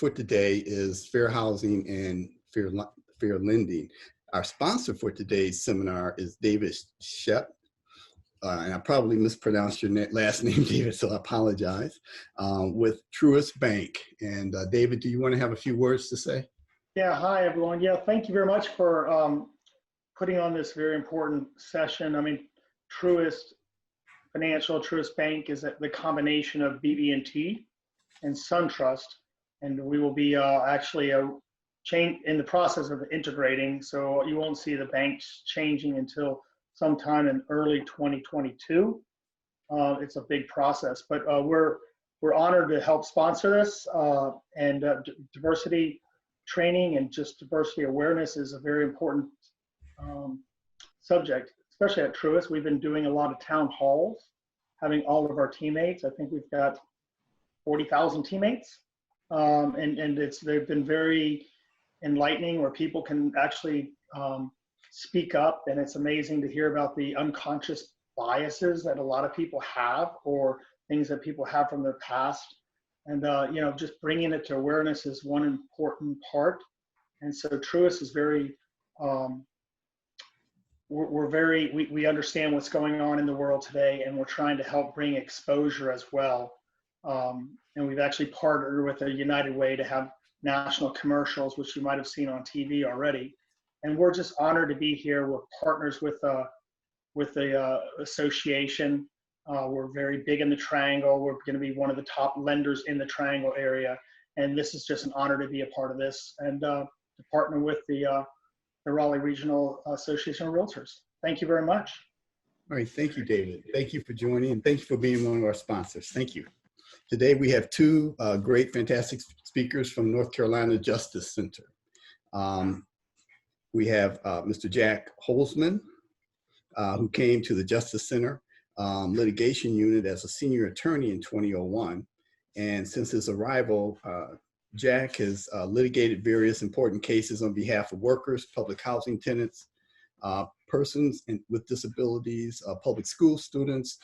for today is Fair Housing and Fair Lending. Our sponsor for today's seminar is David Shep. And I probably mispronounced your last name, David, so I apologize, with Truist Bank. And David, do you want to have a few words to say? Yeah, hi, everyone. Yeah, thank you very much for putting on this very important session. I mean, Truist Financial, Truist Bank is the combination of BB&T and SunTrust, and we will be actually in the process of integrating, so you won't see the banks changing until sometime in early 2022. It's a big process, but we're honored to help sponsor this, and diversity training and just diversity awareness is a very important subject, especially at Truist. We've been doing a lot of town halls, having all of our teammates. I think we've got 40,000 teammates, and they've been very enlightening, where people can actually speak up, and it's amazing to hear about the unconscious biases that a lot of people have, or things that people have from their past. And you know, just bringing it to awareness is one important part. And so Truist is very, we understand what's going on in the world today, and we're trying to help bring exposure as well. And we've actually partnered with a United Way to have national commercials, which you might have seen on TV already. And we're just honored to be here. We're partners with the association. We're very big in the Triangle. We're going to be one of the top lenders in the Triangle area. And this is just an honor to be a part of this, and to partner with the Raleigh Regional Association of Realtors. Thank you very much. All right, thank you, David. Thank you for joining, and thank you for being one of our sponsors. Thank you. Today we have two great, fantastic speakers from North Carolina Justice Center. We have Mr. Jack Holtzman, who came to the Justice Center litigation unit as a senior attorney in 2001. And since his arrival, Jack has litigated various important cases on behalf of workers, public housing tenants, persons with disabilities, public school students,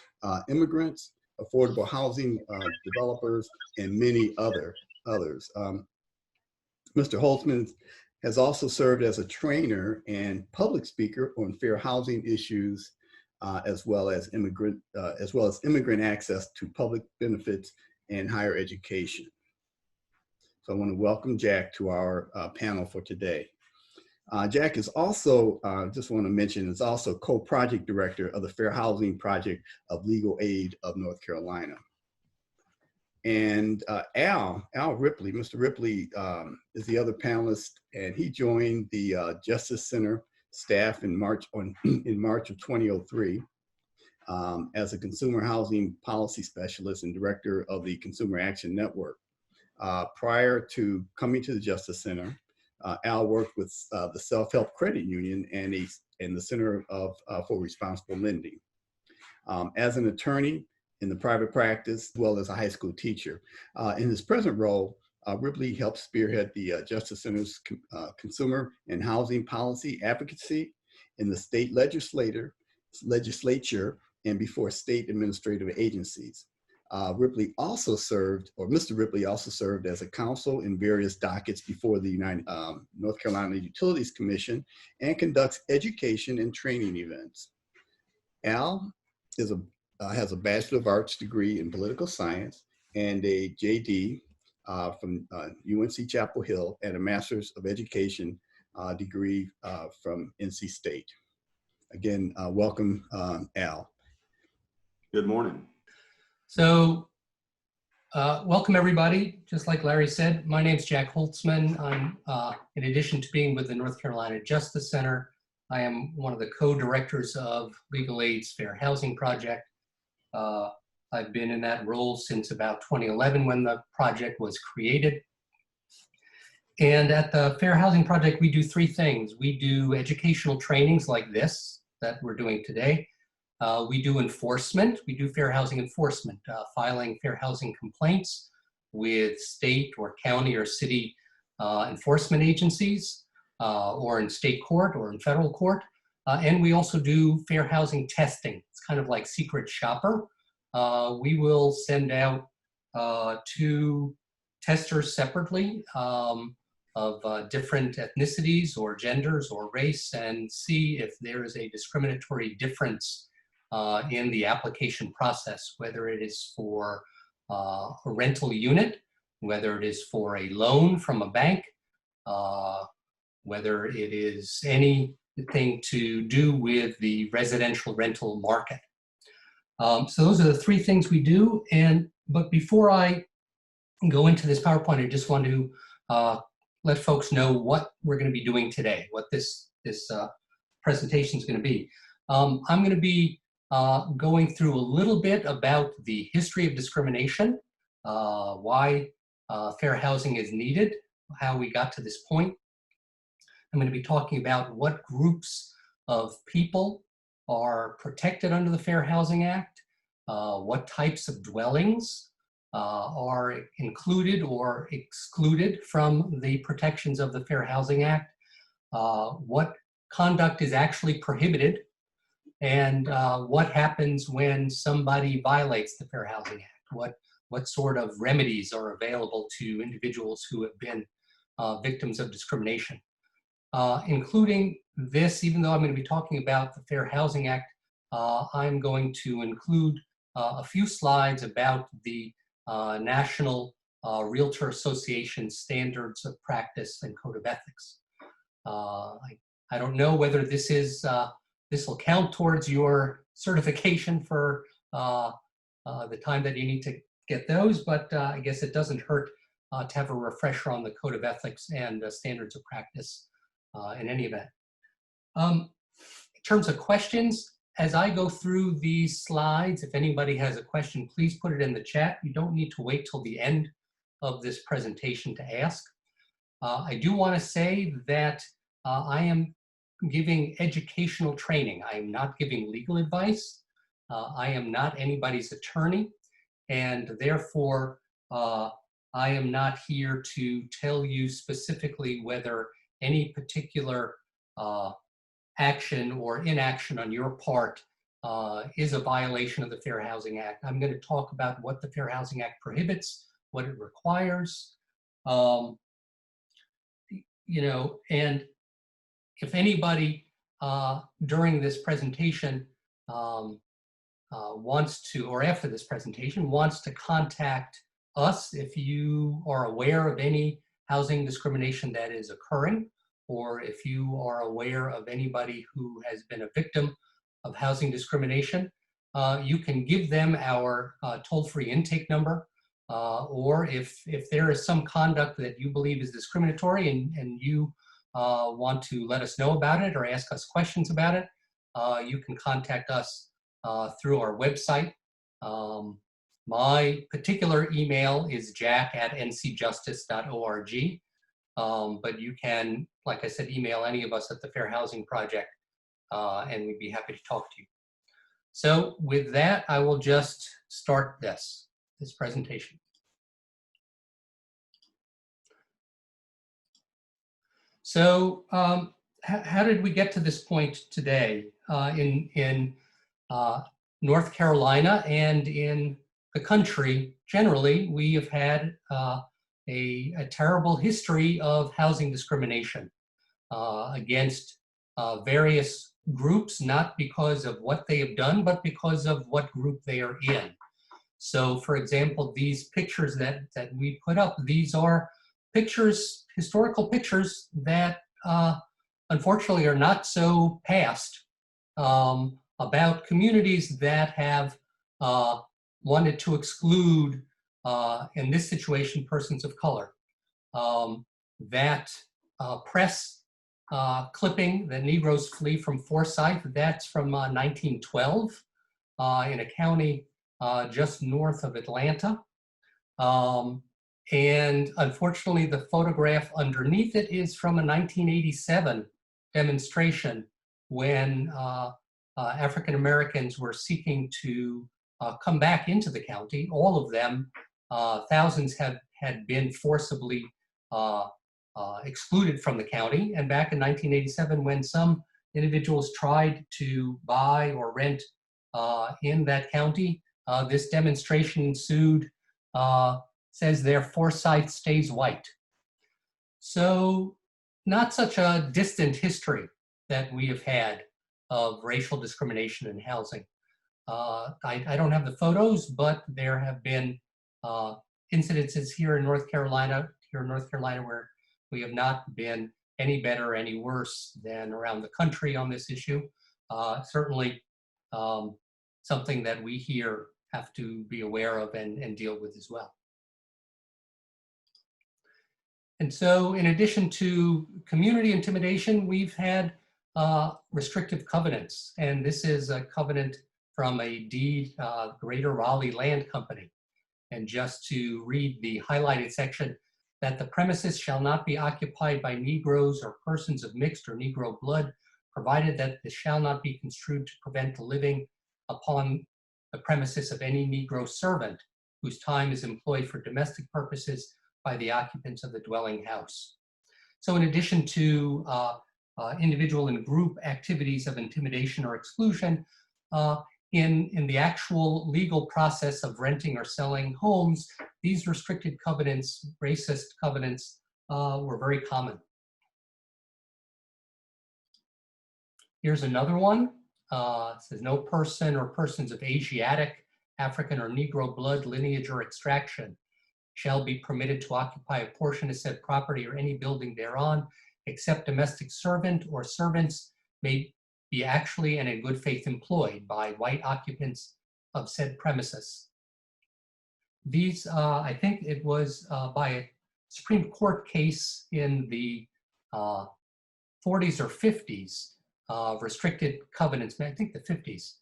immigrants, affordable housing developers, and many others. Mr. Holtzman has also served as a trainer and public speaker on fair housing issues, as well as immigrant access to public benefits and higher education. So I want to welcome Jack to our panel for today. Jack is also, just want to mention, is also co-project director of the Fair Housing Project of Legal Aid of North Carolina. And Al Ripley, Mr. Ripley is the other panelist, and he joined the Justice Center staff in March of 2003 as a consumer housing policy specialist and director of the Consumer Action Network. Prior to coming to the Justice Center, Al worked with the Self-Help Credit Union and the Center for Responsible Lending. As an attorney in the private practice, as well as a high school teacher. In his present role, Ripley helps spearhead the Justice Center's consumer and housing policy advocacy in the state legislature and before state administrative agencies. Mr. Ripley also served as a counsel in various dockets before the North Carolina Utilities Commission, and conducts education and training events. Al has a Bachelor of Arts degree in political science and a JD from UNC Chapel Hill, and a Master's of Education degree from NC State. Again, welcome, Al. Good morning. So, welcome everybody. Just like Larry said, my name is Jack Holtzman. I'm, in addition to being with the North Carolina Justice Center, I am one of the co-directors of Legal Aid's Fair Housing Project. I've been in that role since about 2011 when the project was created. And at the Fair Housing Project, we do three things. We do educational trainings like this that we're doing today. We do enforcement. We do fair housing enforcement, filing fair housing complaints with state or county or city enforcement agencies, or in state court or in federal court. And we also do fair housing testing. It's kind of like secret shopper. We will send out to testers separately of different ethnicities or genders or race and see if there is a discriminatory difference in the application process, whether it is for a rental unit, whether it is for a loan from a bank, whether it is anything to do with the residential rental market. So those are the three things we do. But before I go into this PowerPoint, I just want to let folks know what we're going to be doing today, what this presentation is going to be. I'm going to be going through a little bit about the history of discrimination, why fair housing is needed, how we got to this point. I'm going to be talking about what groups of people are protected under the Fair Housing Act, what types of dwellings are included or excluded from the protections of the Fair Housing Act, what conduct is actually prohibited, and what happens when somebody violates the Fair Housing Act, what sort of remedies are available to individuals who have been victims of discrimination. Including this, even though I'm going to be talking about the Fair Housing Act, I'm going to include a few slides about the National Realtor Association Standards of Practice and Code of Ethics. I don't know whether this will count towards your certification for the time that you need to get those, but I guess it doesn't hurt to have a refresher on the Code of Ethics and Standards of Practice in any event. In terms of questions, as I go through these slides, if anybody has a question, please put it in the chat. You don't need to wait till the end of this presentation to ask. I do want to say that I am giving educational training. I am not giving legal advice. I am not anybody's attorney, and therefore I am not here to tell you specifically whether any particular action or inaction on your part is a violation of the Fair Housing Act. I'm going to talk about what the Fair Housing Act prohibits, what it requires, and if anybody during this presentation wants to, or after this presentation, wants to contact us if you are aware of any housing discrimination that is occurring, or if you are aware of anybody who has been a victim of housing discrimination, you can give them our toll-free intake number, or if there is some conduct that you believe is discriminatory and you want to let us know about it or ask us questions about it, you can contact us through our website. My particular email is jack@ncjustice.org, but you can, like I said, email any of us at the Fair Housing Project, and we'd be happy to talk to you. So with that, I will just start this presentation. So how did we get to this point today in North Carolina and in the country generally? We have had a terrible history of housing discrimination against various groups, not because of what they have done, but because of what group they are in. So for example, these pictures that we put up, these are pictures, historical pictures that unfortunately are not so past, about communities that have wanted to exclude, in this situation, persons of color. That press clipping, "The Negroes Flee from Forsyth," that's from 1912 in a county just north of Atlanta. And unfortunately, the photograph underneath it is from a 1987 demonstration when African Americans were seeking to come back into the county. All of them, thousands had been forcibly excluded from the county. And back in 1987, when some individuals tried to buy or rent in that county, this demonstration ensued. says their foresight stays white. So not such a distant history that we have had of racial discrimination in housing. I don't have the photos, but there have been incidences here in North Carolina, where we have not been any better, any worse than around the country on this issue. Certainly something that we here have to be aware of and deal with as well. And so in addition to community intimidation, we've had restrictive covenants. And this is a covenant from a deed, Greater Raleigh Land Company. And just to read the highlighted section, that the premises shall not be occupied by Negroes or persons of mixed or Negro blood, provided that this shall not be construed to prevent the living upon the premises of any Negro servant whose time is employed for domestic purposes by the occupants of the dwelling house. So in addition to individual and group activities of intimidation or exclusion, in the actual legal process of renting or selling homes, these restricted covenants, racist covenants, were very common. Here's another one. It says, no person or persons of Asiatic, African, or Negro blood, lineage, or extraction shall be permitted to occupy a portion of said property or any building thereon, except domestic servant or servants may be actually and in good faith employed by white occupants of said premises. These, I think it was by a Supreme Court case in the 40s or 50s, restricted covenants, I think the 50s,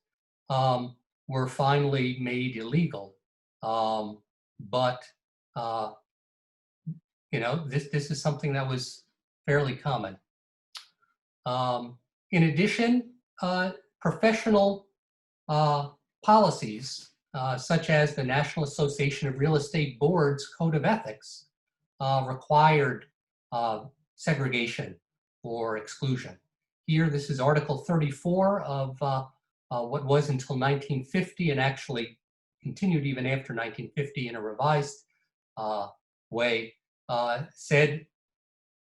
were finally made illegal. But you know, this is something that was fairly common. In addition, professional policies, such as the National Association of Real Estate Boards Code of Ethics, required segregation or exclusion. Here, this is Article 34 of what was until 1950 and actually continued even after 1950 in a revised way, said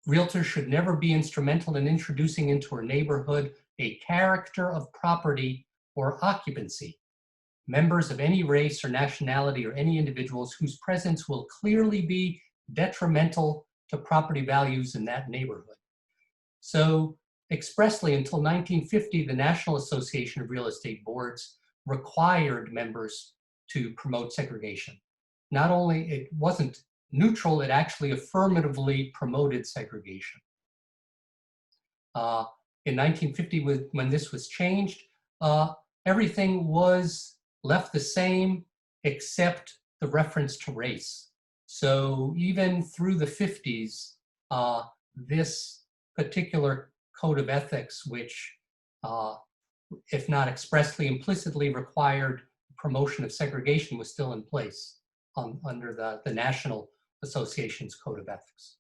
realtors should never be instrumental in introducing into a neighborhood a character of property or occupancy, members of any race or nationality or any individuals whose presence will clearly be detrimental to property values in that neighborhood. So expressly until 1950, the National Association of Real Estate Boards required members to promote segregation. Not only it wasn't neutral, it actually affirmatively promoted segregation. In 1950, when this was changed, everything was left the same except the reference to race. So even through the 50s, this particular code of ethics, which, if not expressly, implicitly required promotion of segregation, was still in place under the National Association's Code of Ethics.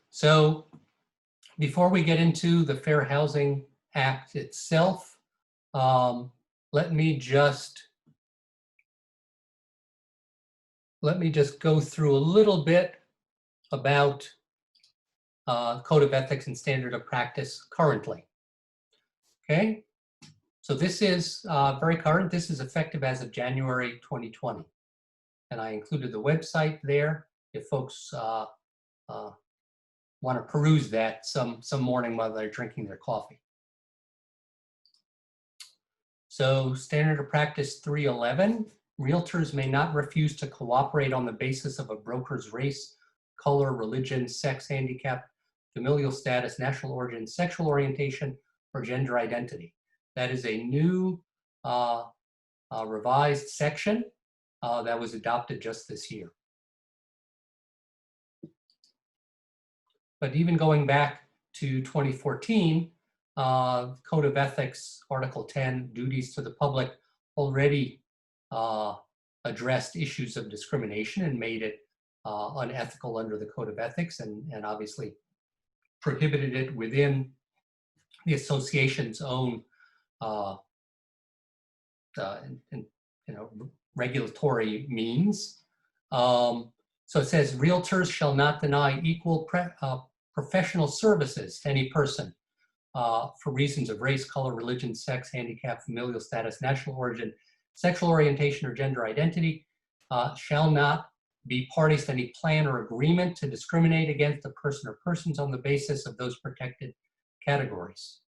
So before we get into the Fair Housing Act itself, let me just go through a little bit about Code of Ethics and Standard of Practice currently. Okay, so this is very current. This is effective as of January 2020. And I included the website there if folks want to peruse that some morning while they're drinking their coffee. So Standard of Practice 311, realtors may not refuse to cooperate on the basis of a broker's race, color, religion, sex, handicap, familial status, national origin, sexual orientation, or gender identity. That is a new revised section that was adopted just this year. But even going back to 2014, Code of Ethics, Article 10, duties to the public, already addressed issues of discrimination and made it unethical under the Code of Ethics, and obviously prohibited it within the association's own regulatory means. So it says realtors shall not deny equal professional services to any person for reasons of race, color, religion, sex, handicap, familial status, national origin, sexual orientation, or gender identity, shall not be parties to any plan or agreement to discriminate against a person or persons on the basis of those protected categories.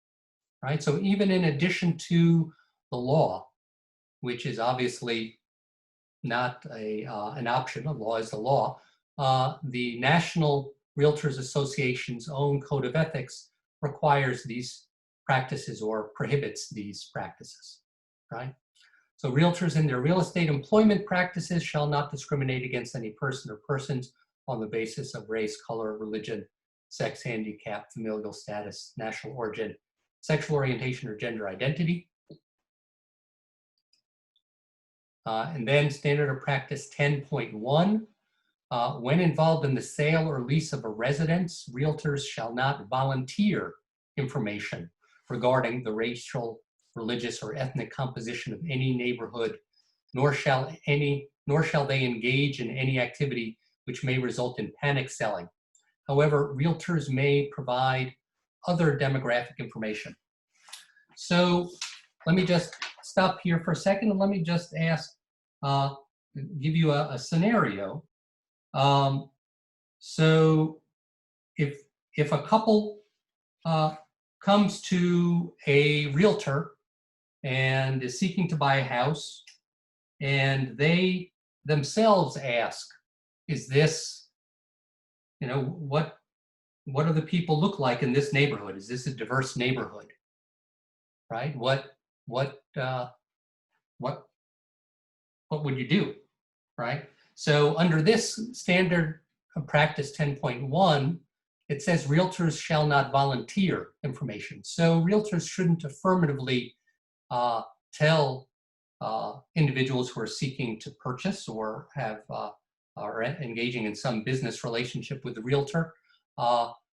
Right? So even in addition to the law, which is obviously not an option, the law is the law, the National Realtors Association's own Code of Ethics requires these practices or prohibits these practices, right? So realtors in their real estate employment practices shall not discriminate against any person or persons on the basis of race, color, religion, sex, handicap, familial status, national origin, sexual orientation, or gender identity. And then standard of practice 10.1, when involved in the sale or lease of a residence, realtors shall not volunteer information regarding the racial, religious, or ethnic composition of any neighborhood, nor shall they engage in any activity which may result in panic selling. However, realtors may provide other demographic information. So let me just stop here for a second and let me just ask, give you a scenario. So if a couple comes to a realtor and is seeking to buy a house, and they themselves ask, is this, what do the people look like in this neighborhood? Is this a diverse neighborhood? Right? What would you do? Right? So under this standard of practice 10.1, it says realtors shall not volunteer information. So realtors shouldn't affirmatively tell individuals who are seeking to purchase or are engaging in some business relationship with the realtor,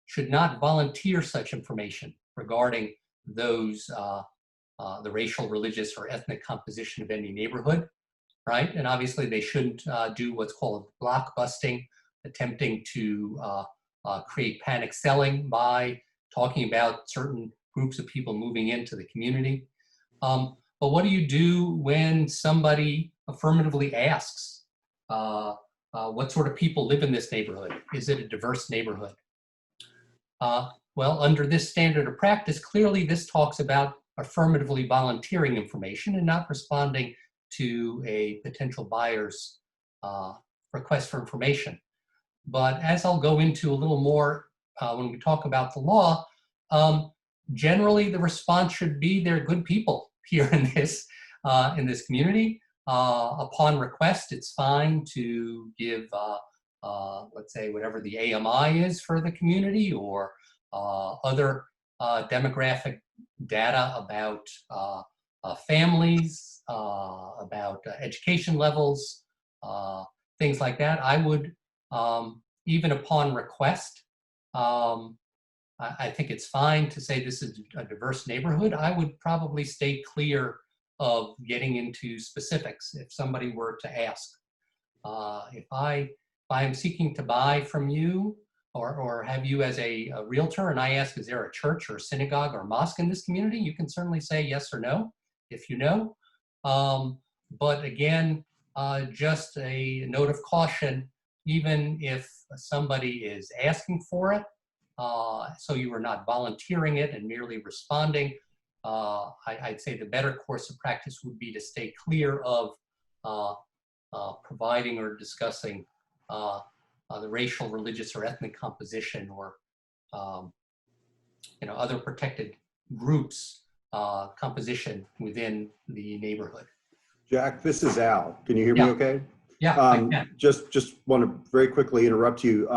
should not volunteer such information regarding those, the racial, religious, or ethnic composition of any neighborhood, right? And obviously they shouldn't do what's called block busting, attempting to create panic selling by talking about certain groups of people moving into the community. But what do you do when somebody affirmatively asks, what sort of people live in this neighborhood? Is it a diverse neighborhood? Well, under this standard of practice, clearly this talks about affirmatively volunteering information and not responding to a potential buyer's request for information. But as I'll go into a little more when we talk about the law, generally the response should be they're good people here in this community. Upon request, it's fine to give, let's say, whatever the AMI is for the community or other demographic data about families, about education levels, things like that. I would, even upon request, I think it's fine to say this is a diverse neighborhood. I would probably stay clear of getting into specifics if somebody were to ask. If I am seeking to buy from you or have you as a realtor and I ask, is there a church or a synagogue or mosque in this community? You can certainly say yes or no if you know. But again, just a note of caution, even if somebody is asking for it, so you are not volunteering it and merely responding, I'd say the better course of practice would be to stay clear of providing or discussing the racial, religious, or ethnic composition or other protected groups composition within the neighborhood. Jack, this is Al. Can you hear me okay? Yeah, I can. Just want to very quickly interrupt you.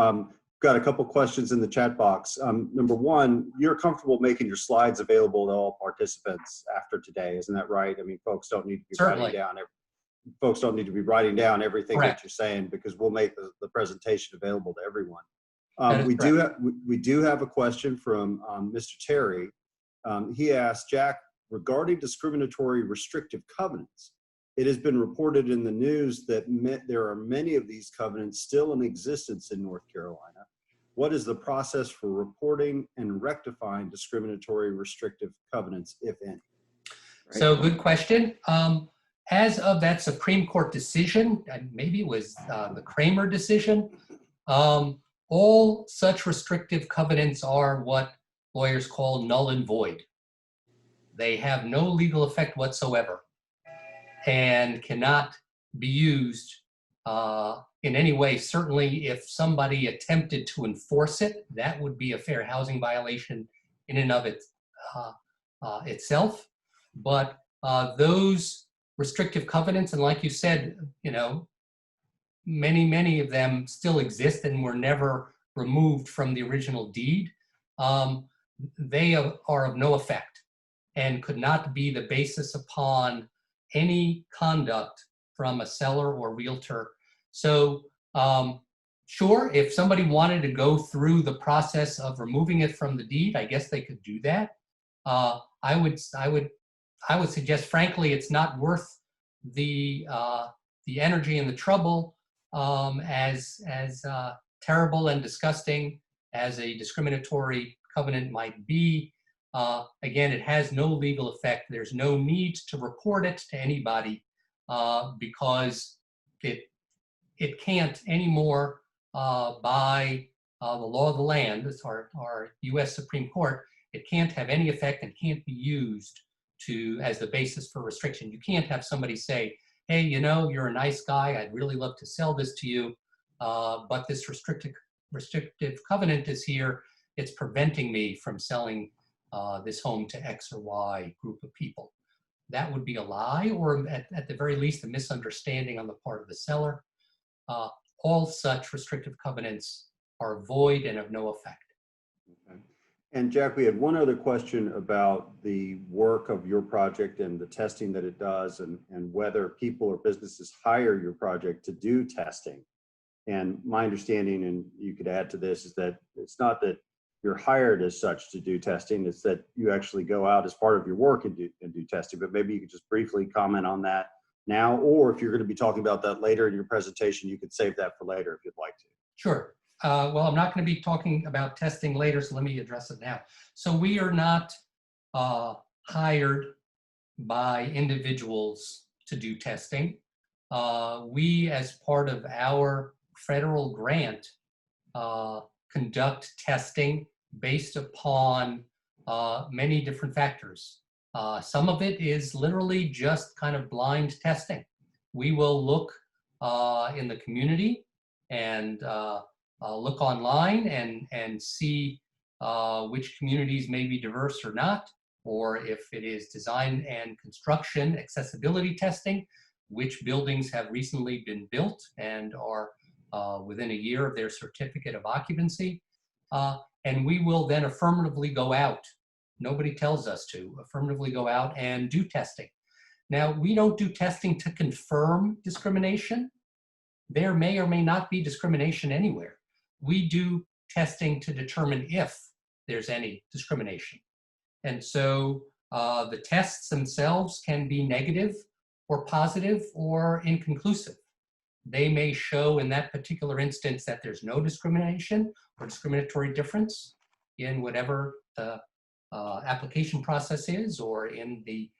Got a couple questions in the chat box. Number one, you're comfortable making your slides available to all participants after today, isn't that right? I mean, folks don't need to be Certainly. writing down everything Correct. that you're saying, because we'll make the presentation available to everyone. That is We do have a question from Mr. Terry. He asked, Jack, regarding discriminatory restrictive covenants, it has been reported in the news that there are many of these covenants still in existence in North Carolina. What is the process for reporting and rectifying discriminatory restrictive covenants, if any? So good question. As of that Supreme Court decision, and maybe it was the Kramer decision, all such restrictive covenants are what lawyers call null and void. They have no legal effect whatsoever and cannot be used in any way. Certainly if somebody attempted to enforce it, that would be a fair housing violation in and of itself. But those restrictive covenants, and like you said, you know, many of them still exist and were never removed from the original deed. They are of no effect and could not be the basis upon any conduct from a seller or realtor. So sure, if somebody wanted to go through the process of removing it from the deed, I guess they could do that. I would suggest, frankly, it's not worth the energy and the trouble, as terrible and disgusting as a discriminatory covenant might be. Again, it has no legal effect. There's no need to report it to anybody because it can't anymore by the law of the land, that's our US Supreme Court, it can't have any effect and can't be used as the basis for restriction. You can't have somebody say, hey, you know, you're a nice guy, I'd really love to sell this to you, but this restrictive covenant is here, it's preventing me from selling this home to X or Y group of people. That would be a lie, or at the very least, a misunderstanding on the part of the seller. All such restrictive covenants are void and of no effect. Okay. And Jack, we had one other question about the work of your project and the testing that it does, and whether people or businesses hire your project to do testing. And my understanding, and you could add to this, is that it's not that you're hired as such to do testing, it's that you actually go out as part of your work and do testing. But maybe you could just briefly comment on that now, or if you're going to be talking about that later in your presentation, you could save that for later if you'd like to. Sure. Well, I'm not going to be talking about testing later, so let me address it now. So we are not hired by individuals to do testing. We, as part of our federal grant, conduct testing based upon many different factors. Some of it is literally just kind of blind testing. We will look in the community and look online and see which communities may be diverse or not, or if it is design and construction accessibility testing, which buildings have recently been built and are within a year of their certificate of occupancy. And we will then affirmatively go out. Nobody tells us to affirmatively go out and do testing. Now, we don't do testing to confirm discrimination. There may or may not be discrimination anywhere. We do testing to determine if there's any discrimination. And so the tests themselves can be negative or positive or inconclusive. They may show in that particular instance that there's no discrimination or discriminatory difference in whatever the application process is, or in the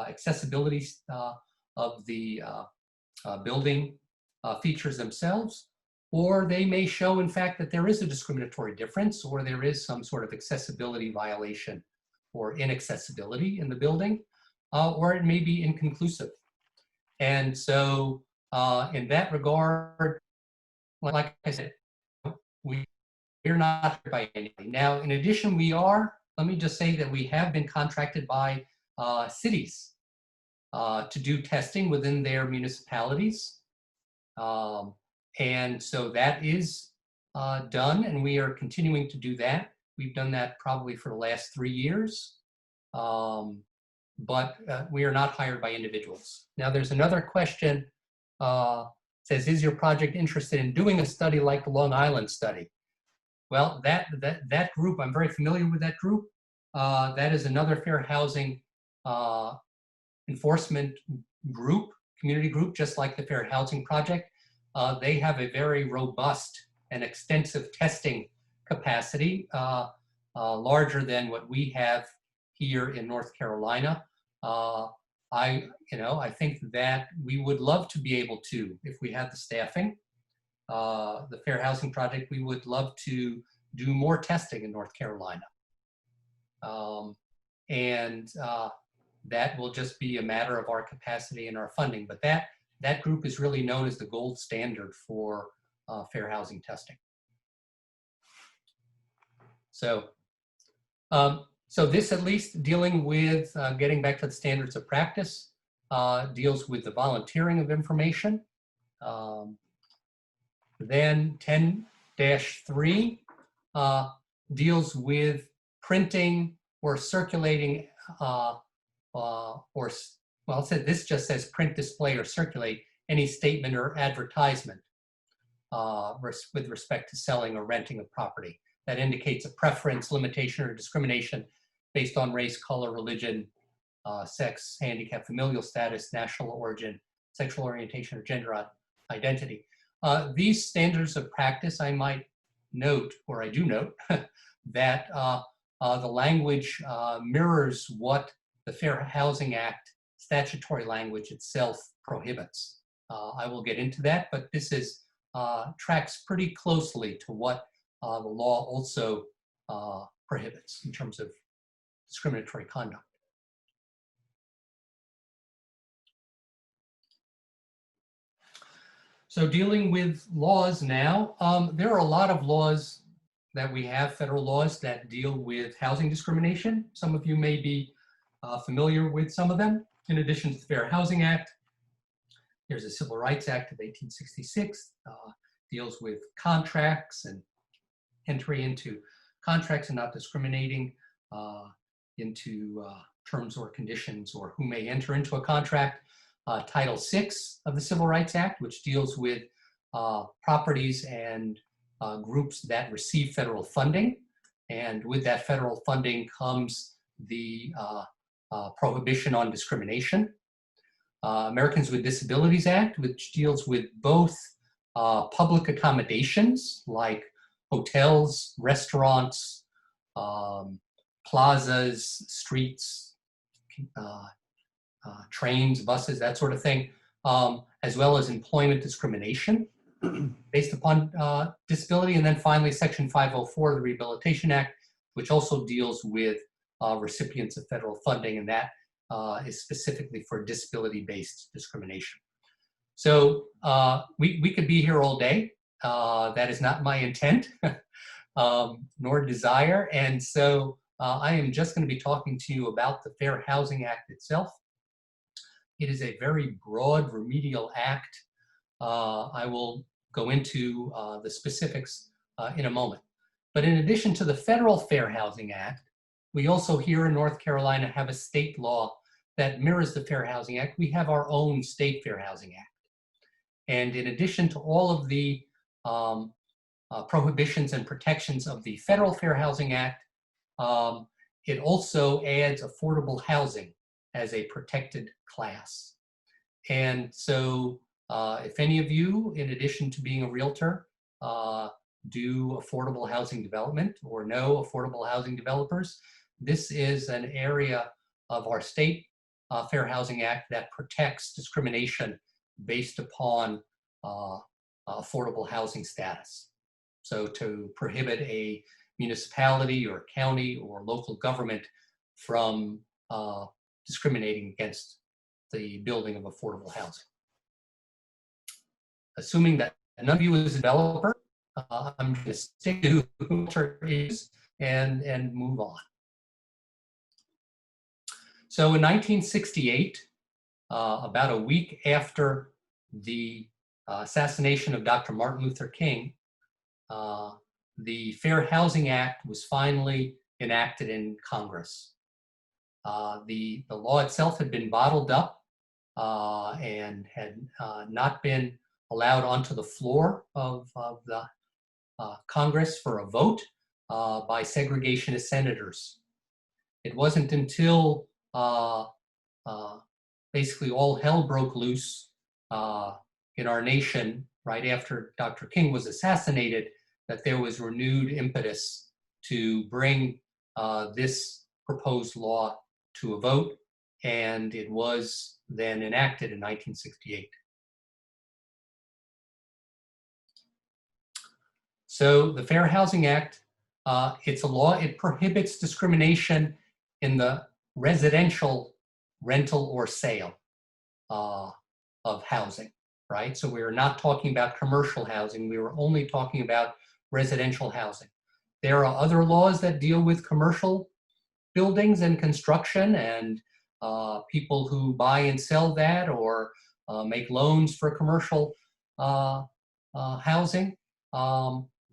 accessibility of the building features themselves. Or they may show, in fact, that there is a discriminatory difference, or there is some sort of accessibility violation or inaccessibility in the building, or it may be inconclusive. And so in that regard, like I said, we're not hired by anybody. Now, in addition, let me just say that we have been contracted by cities to do testing within their municipalities. And so that is done, and we are continuing to do that. We've done that probably for the last 3 years, but we are not hired by individuals. Now, there's another question, says, is your project interested in doing a study like the Long Island study? Well, that group, I'm very familiar with that group. That is another fair housing enforcement group, community group, just like the Fair Housing Project. They have a very robust and extensive testing capacity, larger than what we have here in North Carolina. I think that we would love to be able to, if we had the staffing, the Fair Housing Project, we would love to do more testing in North Carolina. That will just be a matter of our capacity and our funding. But that group is really known as the gold standard for fair housing testing. So this, at least dealing with getting back to the standards of practice, deals with the volunteering of information. Then 10-3 deals with printing or circulating, this just says print, display, or circulate any statement or advertisement with respect to selling or renting of property that indicates a preference, limitation, or discrimination based on race, color, religion, sex, handicap, familial status, national origin, sexual orientation, or gender identity. These standards of practice, I might note, or I do note, that the language mirrors what the Fair Housing Act statutory language itself prohibits. I will get into that, but this is tracks pretty closely to what the law also prohibits in terms of discriminatory conduct. So dealing with laws now, there are a lot of laws that we have, federal laws that deal with housing discrimination. Some of you may be familiar with some of them. In addition to the Fair Housing Act, there's the Civil Rights Act of 1866, deals with contracts and entry into contracts and not discriminating into terms or conditions or who may enter into a contract. Title VI of the Civil Rights Act, which deals with properties and groups that receive federal funding. And with that federal funding comes the prohibition on discrimination. Americans with Disabilities Act, which deals with both public accommodations like hotels, restaurants, plazas, streets, trains, buses, that sort of thing, as well as employment discrimination based upon disability. And then finally, Section 504 of the Rehabilitation Act, which also deals with recipients of federal funding, and that is specifically for disability-based discrimination. So we could be here all day. That is not my intent, nor desire. And so I am just going to be talking to you about the Fair Housing Act itself. It is a very broad remedial act. I will go into the specifics in a moment. But in addition to the federal Fair Housing Act, we also here in North Carolina have a state law that mirrors the Fair Housing Act. We have our own state Fair Housing Act. And in addition to all of the prohibitions and protections of the federal Fair Housing Act, it also adds affordable housing as a protected class. And so if any of you, in addition to being a realtor, do affordable housing development or know affordable housing developers, this is an area of our state Fair Housing Act that protects discrimination based upon affordable housing status. So to prohibit a municipality or county or local government from discriminating against the building of affordable housing. Assuming that none of you is a developer, I'm going to stick to who realtor is and move on. So in 1968, about a week after the assassination of Dr. Martin Luther King, the Fair Housing Act was finally enacted in Congress. The law itself had been bottled up and had not been allowed onto the floor of the Congress for a vote by segregationist senators. It wasn't until basically all hell broke loose in our nation right after Dr. King was assassinated, that there was renewed impetus to bring this proposed law to a vote, and it was then enacted in 1968. So the Fair Housing Act, it's a law. It prohibits discrimination in the residential rental or sale of housing, right? So we're not talking about commercial housing. We were only talking about residential housing. There are other laws that deal with commercial buildings and construction and people who buy and sell that or make loans for commercial housing.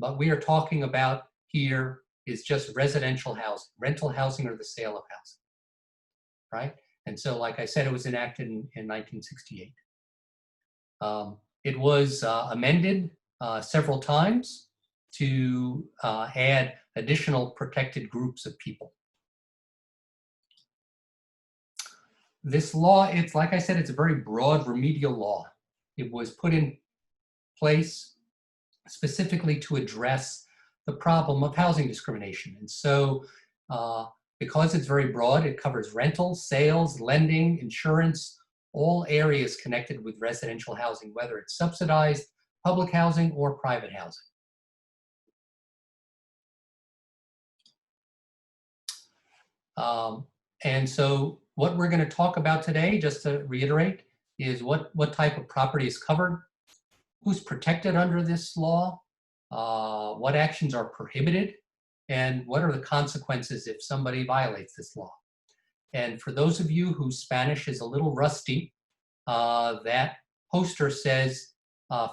But we are talking about here is just residential housing, rental housing or the sale of housing, right? And so, like I said, it was enacted in 1968. It was amended several times to add additional protected groups of people. This law, it's like I said, it's a very broad remedial law. It was put in place specifically to address the problem of housing discrimination. And so because it's very broad, it covers rental, sales, lending, insurance, all areas connected with residential housing, whether it's subsidized public housing or private housing. And so what we're going to talk about today, just to reiterate, is what type of property is covered, who's protected under this law, what actions are prohibited, and what are the consequences if somebody violates this law. And for those of you whose Spanish is a little rusty, that poster says,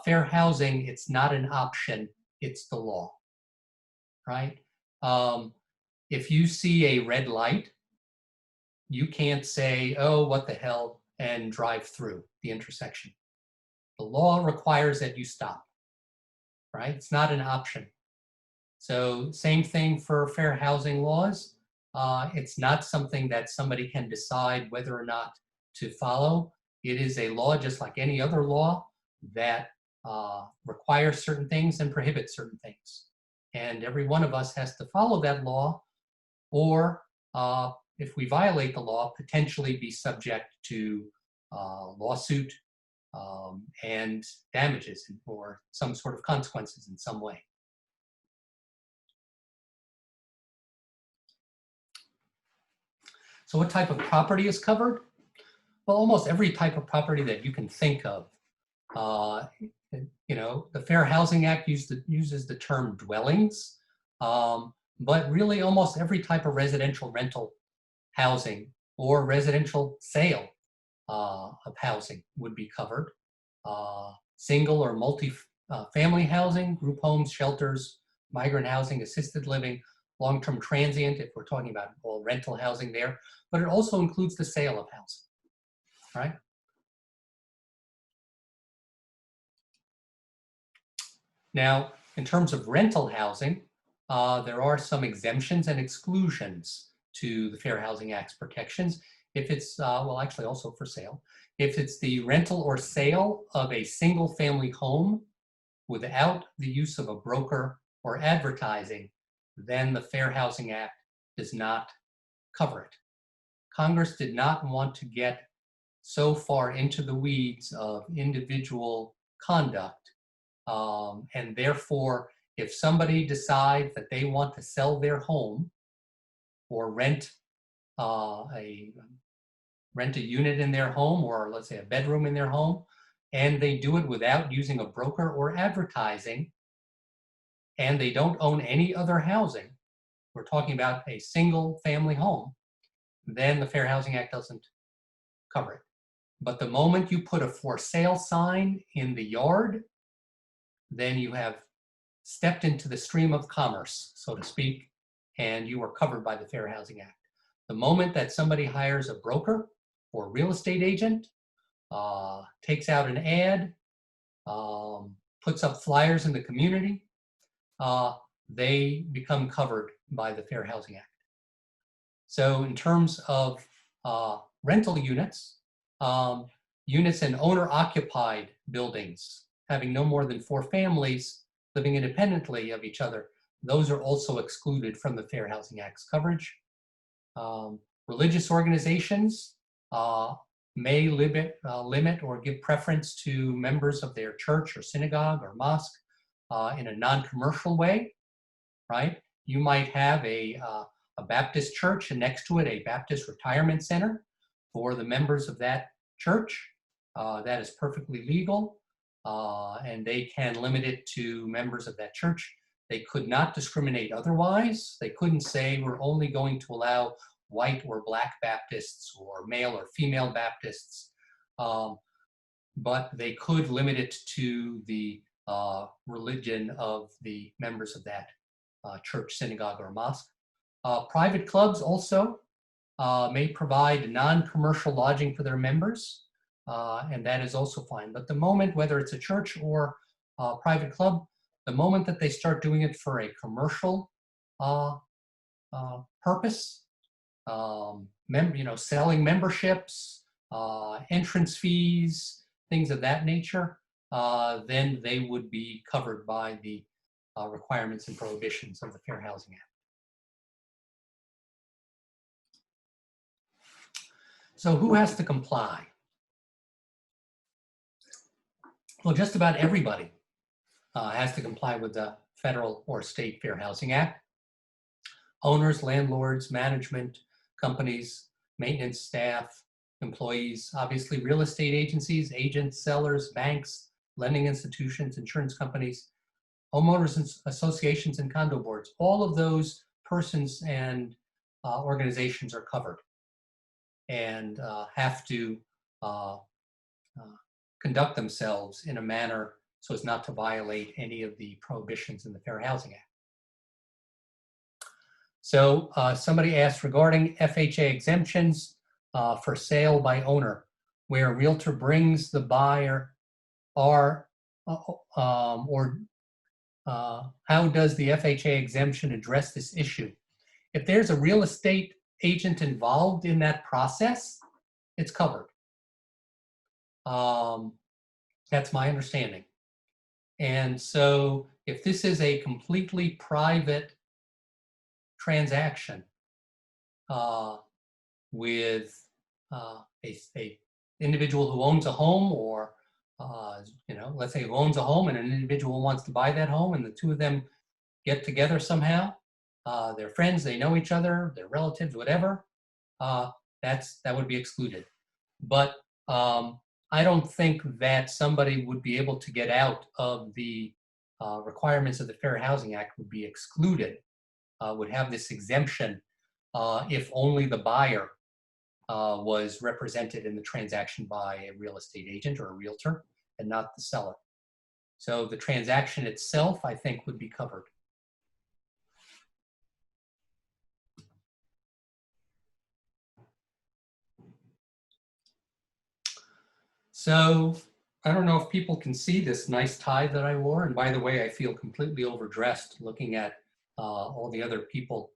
fair housing, it's not an option, it's the law, right? If you see a red light, you can't say, oh, what the hell, and drive through the intersection. The law requires that you stop, right? It's not an option. So same thing for fair housing laws. It's not something that somebody can decide whether or not to follow. It is a law just like any other law that requires certain things and prohibits certain things. And every one of us has to follow that law, or if we violate the law, potentially be subject to lawsuit and damages or some sort of consequences in some way. So what type of property is covered? Well, almost every type of property that you can think of. You know, the Fair Housing Act uses the term dwellings, but really almost every type of residential rental housing or residential sale of housing would be covered. Single or multi-family housing, group homes, shelters, migrant housing, assisted living, long-term transient, if we're talking about all rental housing there, but it also includes the sale of housing, right? Now, in terms of rental housing, there are some exemptions and exclusions to the Fair Housing Act's protections. If it's, well, actually also for sale. If it's the rental or sale of a single family home without the use of a broker or advertising, then the Fair Housing Act does not cover it. Congress did not want to get so far into the weeds of individual conduct. And therefore, if somebody decides that they want to sell their home or rent a unit in their home, or let's say a bedroom in their home, and they do it without using a broker or advertising, and they don't own any other housing, we're talking about a single family home, then the Fair Housing Act doesn't cover it. But the moment you put a for sale sign in the yard, then you have stepped into the stream of commerce, so to speak, and you are covered by the Fair Housing Act. The moment that somebody hires a broker or real estate agent, takes out an ad, puts up flyers in the community, they become covered by the Fair Housing Act. So in terms of rental units, units in owner-occupied buildings, having no more than 4 families living independently of each other, those are also excluded from the Fair Housing Act's coverage. Religious organizations may limit or give preference to members of their church or synagogue or mosque in a non-commercial way, right? You might have a Baptist church and next to it a Baptist retirement center for the members of that church. That is perfectly legal, and they can limit it to members of that church. They could not discriminate otherwise. They couldn't say we're only going to allow white or black Baptists or male or female Baptists, but they could limit it to the religion of the members of that church, synagogue, or mosque. Private clubs also may provide non-commercial lodging for their members, and that is also fine. But the moment, whether it's a church or a private club, the moment that they start doing it for a commercial purpose, selling memberships, entrance fees, things of that nature, then they would be covered by the requirements and prohibitions of the Fair Housing Act. So who has to comply? Well, just about everybody has to comply with the federal or state Fair Housing Act. Owners, landlords, management companies, maintenance staff, employees, obviously real estate agencies, agents, sellers, banks, lending institutions, insurance companies, homeowners associations, and condo boards. All of those persons and organizations are covered and have to conduct themselves in a manner so as not to violate any of the prohibitions in the Fair Housing Act. So somebody asked regarding FHA exemptions for sale by owner, where a realtor brings the buyer, how does the FHA exemption address this issue? If there's a real estate agent involved in that process, it's covered. That's my understanding. And so if this is a completely private transaction with a individual who owns a home, or let's say who owns a home and an individual wants to buy that home, and the two of them get together somehow, they're friends, they know each other, they're relatives, whatever, that would be excluded. But I don't think that somebody would be able to get out of the requirements of the Fair Housing Act, would be excluded, would have this exemption if only the buyer was represented in the transaction by a real estate agent or a realtor and not the seller. So the transaction itself, I think, would be covered. So I don't know if people can see this nice tie that I wore. And by the way, I feel completely overdressed looking at all the other people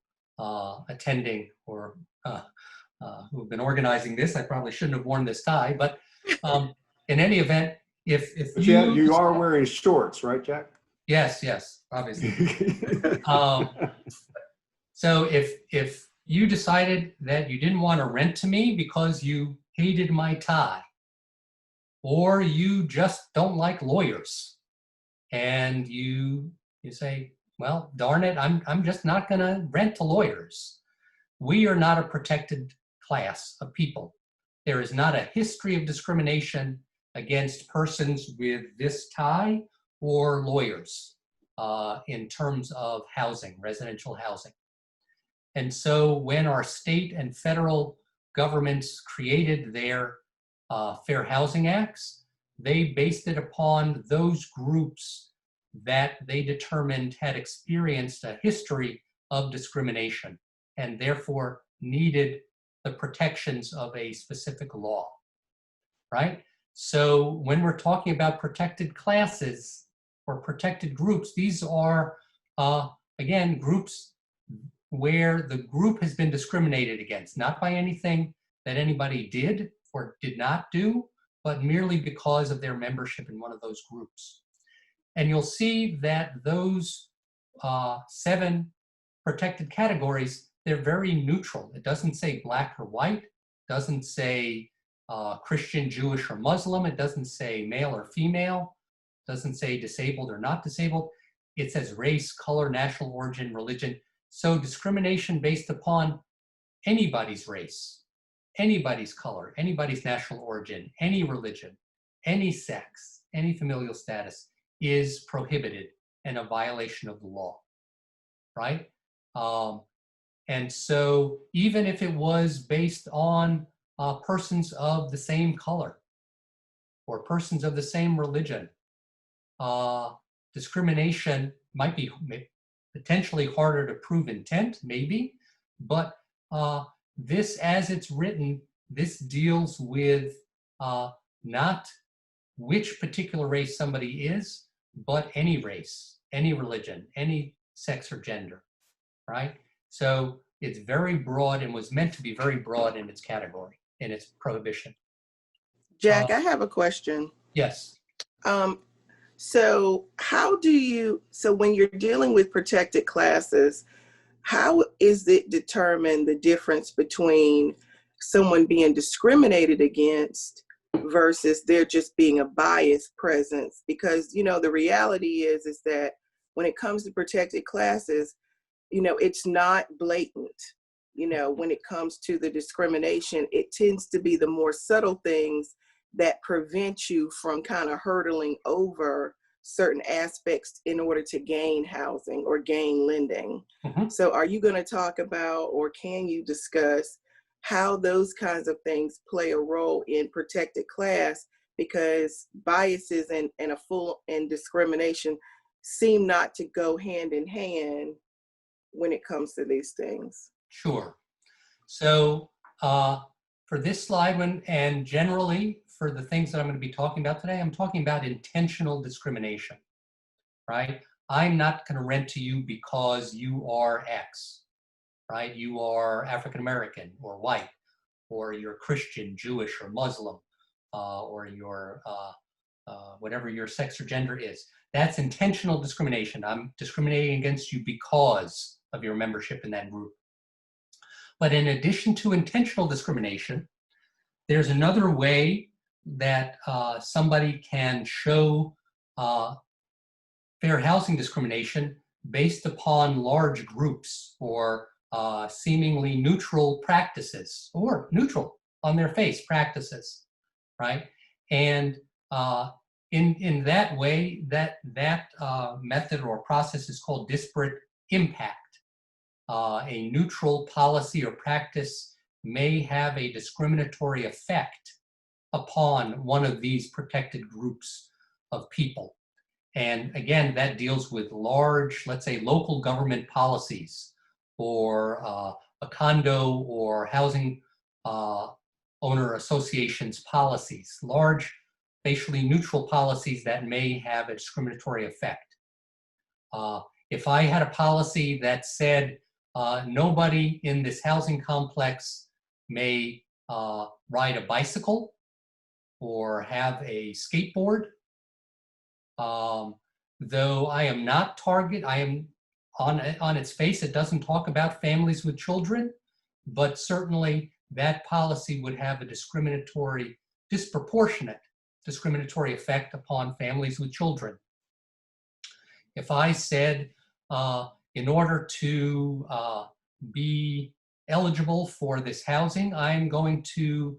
attending or who have been organizing this. I probably shouldn't have worn this tie, but in any event, if you are wearing shorts, right, Jack? Yes, obviously. So if you decided that you didn't want to rent to me because you hated my tie, or you just don't like lawyers, and you say, well, darn it, I'm just not going to rent to lawyers. We are not a protected class of people. There is not a history of discrimination against persons with this tie or lawyers in terms of housing, residential housing. And so when our state and federal governments created their Fair Housing Acts, they based it upon those groups that they determined had experienced a history of discrimination and therefore needed the protections of a specific law, right? So when we're talking about protected classes or protected groups, these are, again, groups where the group has been discriminated against, not by anything that anybody did or did not do, but merely because of their membership in one of those groups. And you'll see that those 7 protected categories, they're very neutral. It doesn't say black or white, doesn't say Christian, Jewish, or Muslim. It doesn't say male or female, doesn't say disabled or not disabled. It says race, color, national origin, religion. So discrimination based upon anybody's race, anybody's color, anybody's national origin, any religion, any sex, any familial status is prohibited and a violation of the law, right? And so even if it was based on persons of the same color or persons of the same religion, discrimination might be potentially harder to prove intent, maybe, but this, as it's written, this deals with not which particular race somebody is, but any race, any religion, any sex or gender, right? So it's very broad and was meant to be very broad in its category, in its prohibition. Jack, I have a question. Yes. So when you're dealing with protected classes, how is it determined the difference between someone being discriminated against versus there just being a biased presence? Because, the reality is that when it comes to protected classes, it's not blatant. When it comes to the discrimination, it tends to be the more subtle things that prevent you from kind of hurdling over certain aspects in order to gain housing or gain lending. Mm-hmm. So are you going to talk about, or can you discuss how those kinds of things play a role in protected class? Because biases and discrimination seem not to go hand in hand when it comes to these things. Sure. So for this slide, and generally for the things that I'm going to be talking about today, I'm talking about intentional discrimination, right? I'm not going to rent to you because you are X, right? You are African American or white, or you're Christian, Jewish, or Muslim, or you're whatever your sex or gender is. That's intentional discrimination. I'm discriminating against you because of your membership in that group. But in addition to intentional discrimination, there's another way that somebody can show fair housing discrimination based upon large groups or seemingly neutral practices, or neutral on their face practices, right? And in that way, that method or process is called disparate impact. A neutral policy or practice may have a discriminatory effect upon one of these protected groups of people. And again, that deals with large, let's say, local government policies, or a condo or housing owner association's policies, large, facially neutral policies that may have a discriminatory effect. If I had a policy that said nobody in this housing complex may ride a bicycle or have a skateboard, though I am not I am on its face, it doesn't talk about families with children, but certainly that policy would have a disproportionate discriminatory effect upon families with children. If I said, in order to be eligible for this housing, I'm going to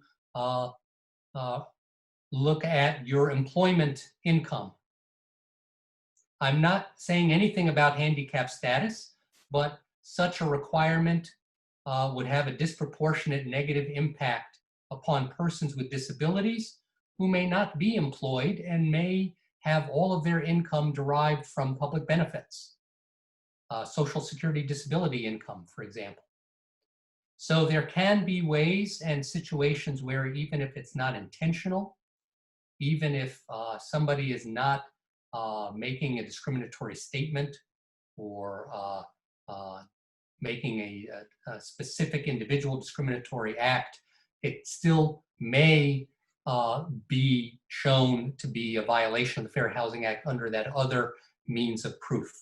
look at your employment income. I'm not saying anything about handicap status, but such a requirement would have a disproportionate negative impact upon persons with disabilities who may not be employed and may have all of their income derived from public benefits, Social Security disability income, for example. So there can be ways and situations where, even if it's not intentional, even if somebody is not making a discriminatory statement or making a specific individual discriminatory act, it still may be shown to be a violation of the Fair Housing Act under that other means of proof.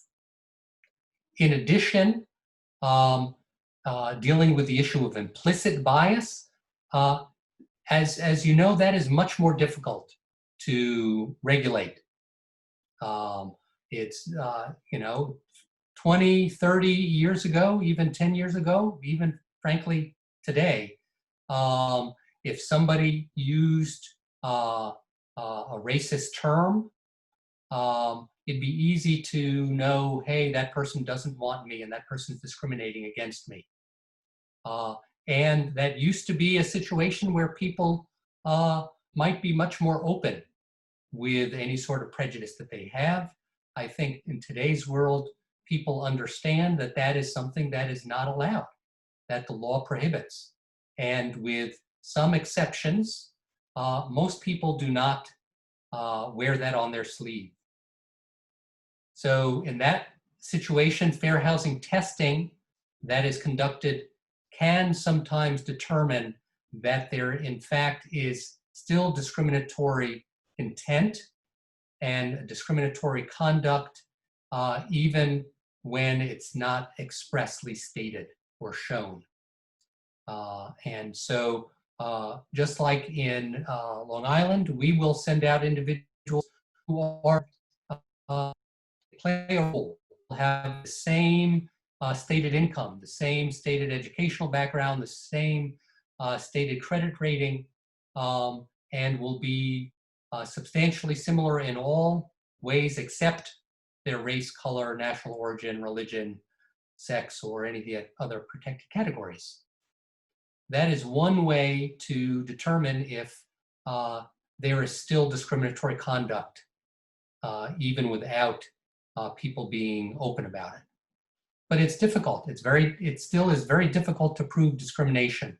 In addition, dealing with the issue of implicit bias, as you know, that is much more difficult to regulate. It's, 20, 30 years ago, even 10 years ago, even frankly today, if somebody used a racist term, it'd be easy to know, hey, that person doesn't want me and that person's discriminating against me. And that used to be a situation where people might be much more open with any sort of prejudice that they have. I think in today's world, people understand that that is something that is not allowed, that the law prohibits. And with some exceptions, most people do not wear that on their sleeve. So in that situation, fair housing testing that is conducted can sometimes determine that there in fact is still discriminatory intent and discriminatory conduct, even when it's not expressly stated or shown. And so just like in Long Island, we will send out individuals who are play a role, have the same stated income, the same stated educational background, the same stated credit rating, and will be substantially similar in all ways except their race, color, national origin, religion, sex, or any of the other protected categories. That is one way to determine if there is still discriminatory conduct, even without people being open about it. But it's difficult. It still is very difficult to prove discrimination.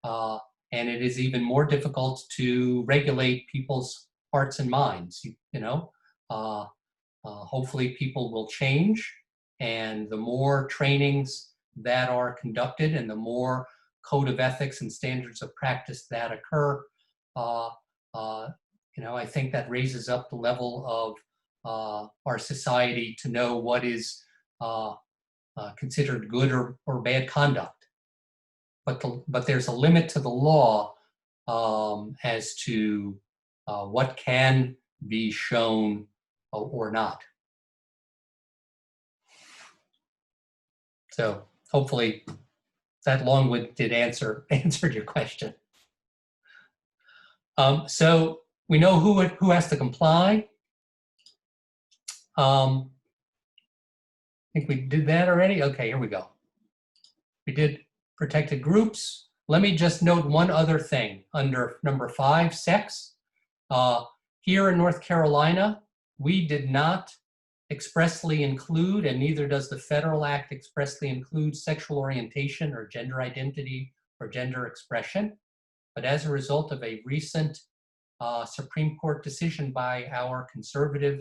And it is even more difficult to regulate people's hearts and minds. Hopefully people will change, and the more trainings that are conducted and the more code of ethics and standards of practice that occur, I think that raises up the level of our society to know what is considered good or bad conduct. But there's a limit to the law as to what can be shown or not. So hopefully that long-winded answer answered your question. So we know who has to comply. I think we did that already. Okay, here we go. We did protected groups. Let me just note one other thing under number 5, sex. Here in North Carolina, we did not expressly include, and neither does the Federal Act expressly include, sexual orientation or gender identity or gender expression. But as a result of a recent Supreme Court decision by our conservative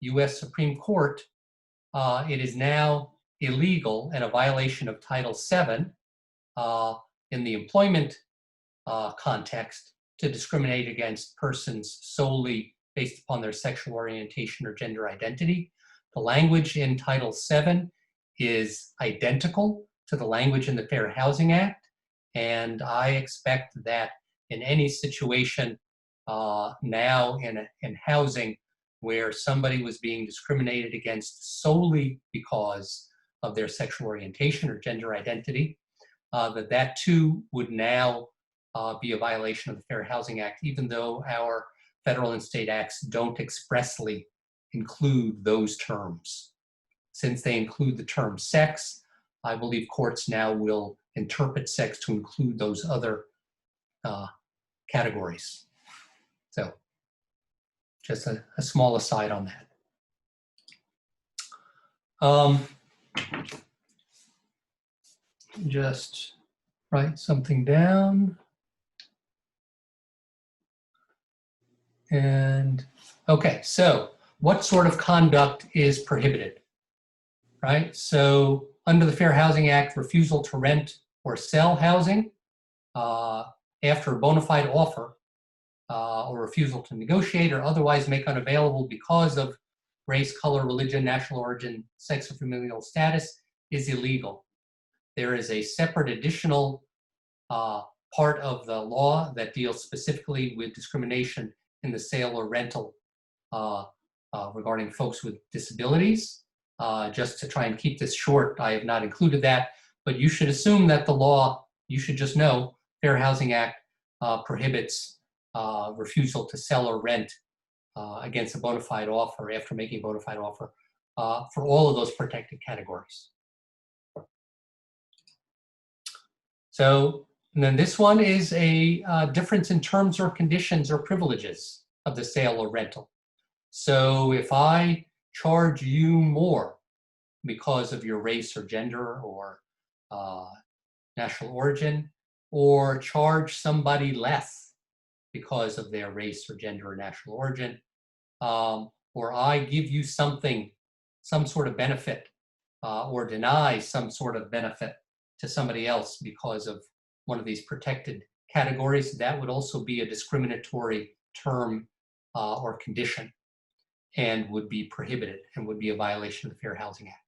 US Supreme Court, it is now illegal and a violation of Title VII in the employment context to discriminate against persons solely based upon their sexual orientation or gender identity. The language in Title VII is identical to the language in the Fair Housing Act, and I expect that in any situation now in housing where somebody was being discriminated against solely because of their sexual orientation or gender identity, that too would now be a violation of the Fair Housing Act, even though our federal and state acts don't expressly include those terms. Since they include the term sex, I believe courts now will interpret sex to include those other categories. So just a small aside on that. Just write something down. And okay, so what sort of conduct is prohibited, right? So under the Fair Housing Act, refusal to rent or sell housing, after a bona fide offer or refusal to negotiate or otherwise make unavailable because of race, color, religion, national origin, sex, or familial status is illegal. There is a separate additional part of the law that deals specifically with discrimination in the sale or rental regarding folks with disabilities. Just to try and keep this short, I have not included that, but you should assume that the law, you should just know, Fair Housing Act prohibits refusal to sell or rent against a bona fide offer after making a bona fide offer for all of those protected categories. So, and then this one is a difference in terms or conditions or privileges of the sale or rental. So if I charge you more because of your race or gender or national origin, or charge somebody less because of their race or gender or national origin, or I give you something, some sort of benefit, or deny some sort of benefit to somebody else because of one of these protected categories, that would also be a discriminatory term or condition and would be prohibited and would be a violation of the Fair Housing Act.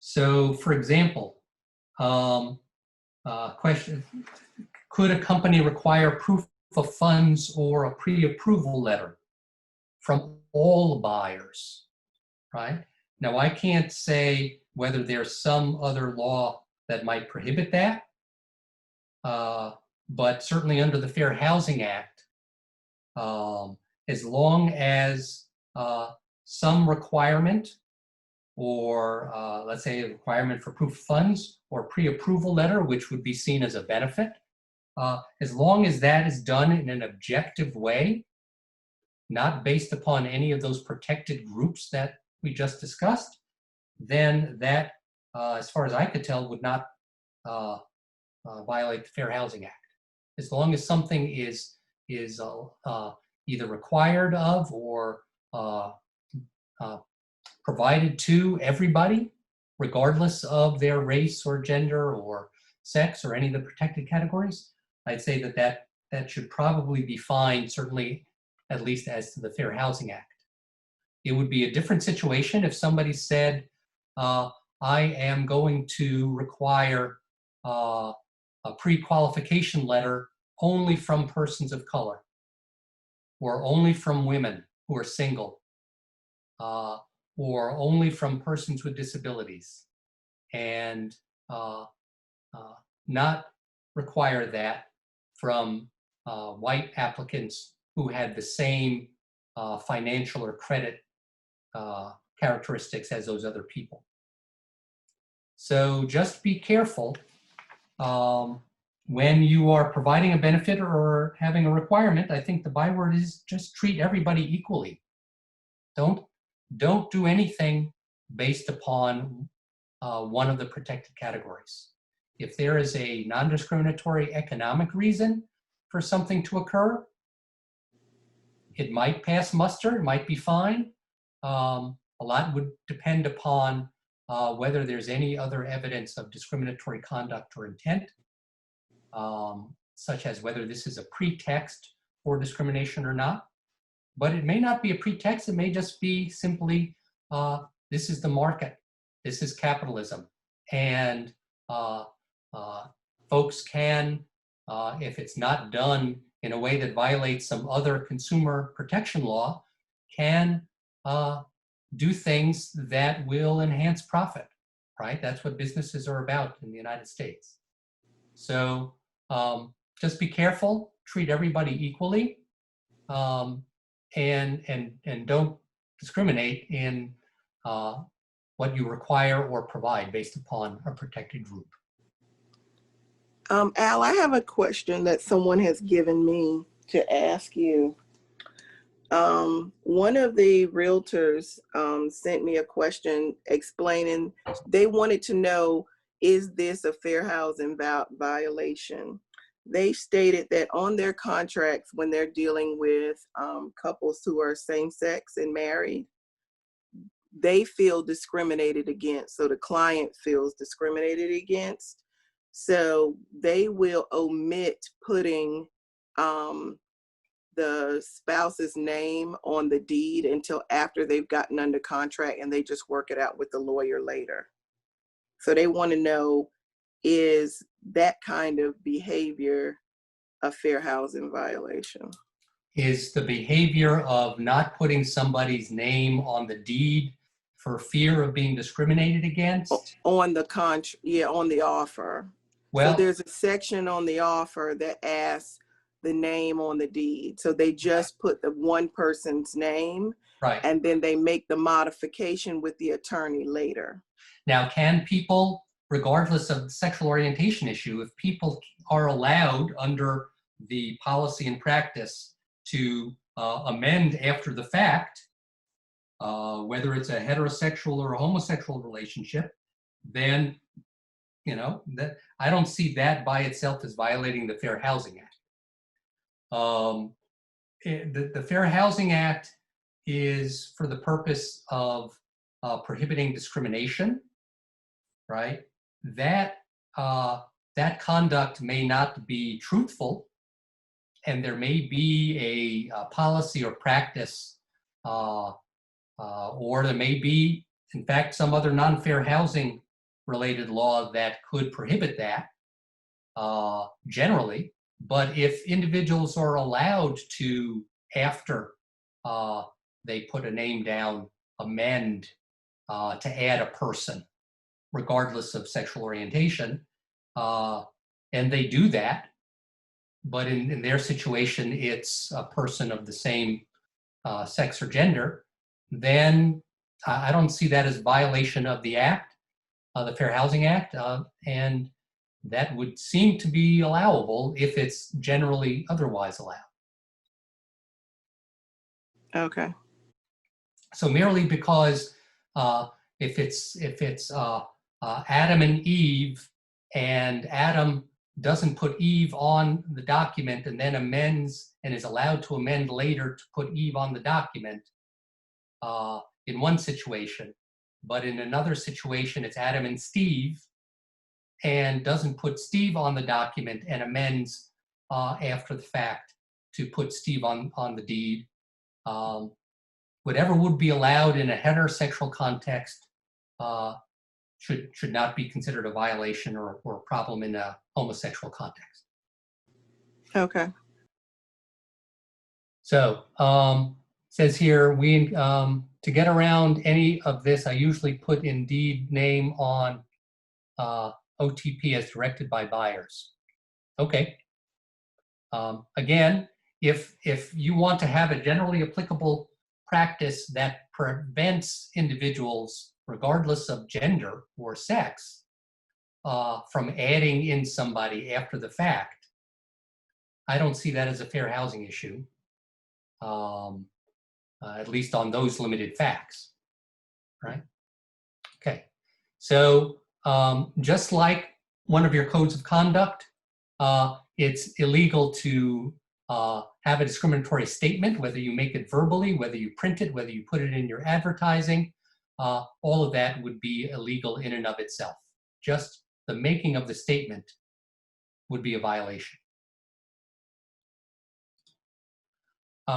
So, for example, question, could a company require proof of funds or a pre-approval letter from all buyers, right? Now, I can't say whether there's some other law that might prohibit that, but certainly under the Fair Housing Act, as long as some requirement or let's say a requirement for proof of funds or pre-approval letter, which would be seen as a benefit, as long as that is done in an objective way, not based upon any of those protected groups that we just discussed, then that, as far as I could tell, would not violate the Fair Housing Act. As long as something is either required of or provided to everybody, regardless of their race or gender or sex or any of the protected categories, I'd say that should probably be fine, certainly at least as to the Fair Housing Act. It would be a different situation if somebody said, I am going to require a pre-qualification letter only from persons of color or only from women who are single or only from persons with disabilities, and not require that from white applicants who had the same financial or credit characteristics as those other people. So just be careful when you are providing a benefit or having a requirement. I think the byword is just treat everybody equally. Don't do anything based upon one of the protected categories. If there is a non-discriminatory economic reason for something to occur, it might pass muster, it might be fine. A lot would depend upon whether there's any other evidence of discriminatory conduct or intent, such as whether this is a pretext for discrimination or not. But it may not be a pretext, it may just be simply, this is the market, this is capitalism. And folks can, if it's not done in a way that violates some other consumer protection law, can do things that will enhance profit, right? That's what businesses are about in the United States. So just be careful, treat everybody equally, and don't discriminate in what you require or provide based upon a protected group. Al, I have a question that someone has given me to ask you. One of the realtors sent me a question explaining, they wanted to know, is this a fair housing violation? They stated that on their contracts, when they're dealing with couples who are same-sex and married, they feel discriminated against. So the client feels discriminated against So they will omit putting the spouse's name on the deed until after they've gotten under contract, and they just work it out with the lawyer later. So they want to know, is that kind of behavior a fair housing violation? Is the behavior of not putting somebody's name on the deed for fear of being discriminated against? On the on the offer. Well, so there's a section on the offer that asks the name on the deed. So they just put the one person's name, right. and then they make the modification with the attorney later. Now, can people, regardless of the sexual orientation issue, if people are allowed under the policy and practice to amend after the fact, whether it's a heterosexual or a homosexual relationship, then, you know, that I don't see that by itself as violating the Fair Housing Act. The Fair Housing Act is for the purpose of prohibiting discrimination, right? That conduct may not be truthful, and there may be a policy or practice, or there may be, in fact, some other non-fair housing related law that could prohibit that generally. But if individuals are allowed to, after they put a name down, amend to add a person, regardless of sexual orientation, and they do that, but in their situation, it's a person of the same sex or gender, then I don't see that as a violation of the Act, the Fair Housing Act, and that would seem to be allowable if it's generally otherwise allowed. Okay. So merely because if it's Adam and Eve, and Adam doesn't put Eve on the document and then amends and is allowed to amend later to put Eve on the document in one situation, but in another situation it's Adam and Steve and doesn't put Steve on the document and amends after the fact to put Steve on the deed. Whatever would be allowed in a heterosexual context should not be considered a violation or a problem in a homosexual context. Okay. So says here, we to get around any of this, I usually put Indeed name on OTP as directed by buyers. Okay. Again, if you want to have a generally applicable practice that prevents individuals, regardless of gender or sex, from adding in somebody after the fact, I don't see that as a fair housing issue, at least on those limited facts, right? Okay, so just like one of your codes of conduct, it's illegal to have a discriminatory statement, whether you make it verbally, whether you print it, whether you put it in your advertising. All of that would be illegal in and of itself. Just the making of the statement would be a violation.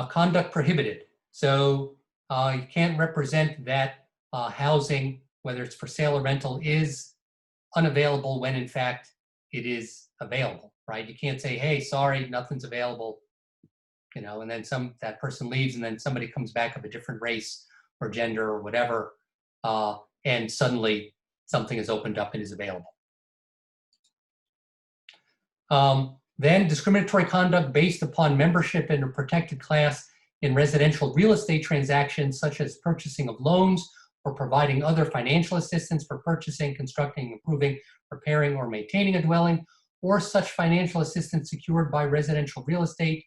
Conduct prohibited. So you can't represent that housing, whether it's for sale or rental, is unavailable when in fact it is available, right? You can't say, hey, sorry, nothing's available, you know, and then that person leaves and then somebody comes back of a different race or gender or whatever, and suddenly something is opened up and is available. Then discriminatory conduct based upon membership in a protected class in residential real estate transactions, such as purchasing of loans or providing other financial assistance for purchasing, constructing, improving, repairing, or maintaining a dwelling, or such financial assistance secured by residential real estate.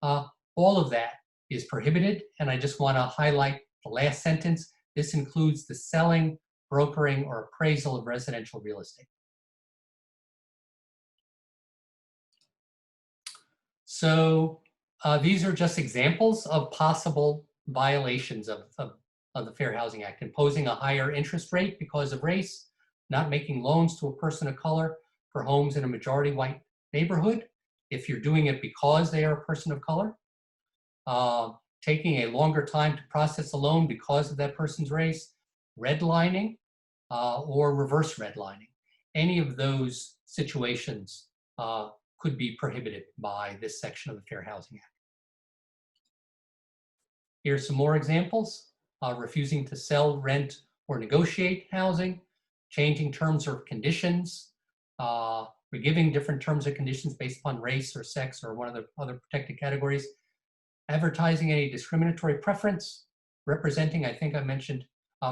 All of that is prohibited, and I just want to highlight the last sentence. This includes the selling, brokering, or appraisal of residential real estate. So these are just examples of possible violations of the Fair Housing Act: imposing a higher interest rate because of race, not making loans to a person of color, for homes in a majority white neighborhood if you're doing it because they are a person of color, taking a longer time to process a loan because of that person's race, redlining, or reverse redlining. Any of those situations could be prohibited by this section of the Fair Housing Act. Here's some more examples. Refusing to sell, rent, or negotiate housing, changing terms or conditions, or giving different terms or conditions based upon race or sex or one of the other protected categories, advertising any discriminatory preference, representing, I think I mentioned,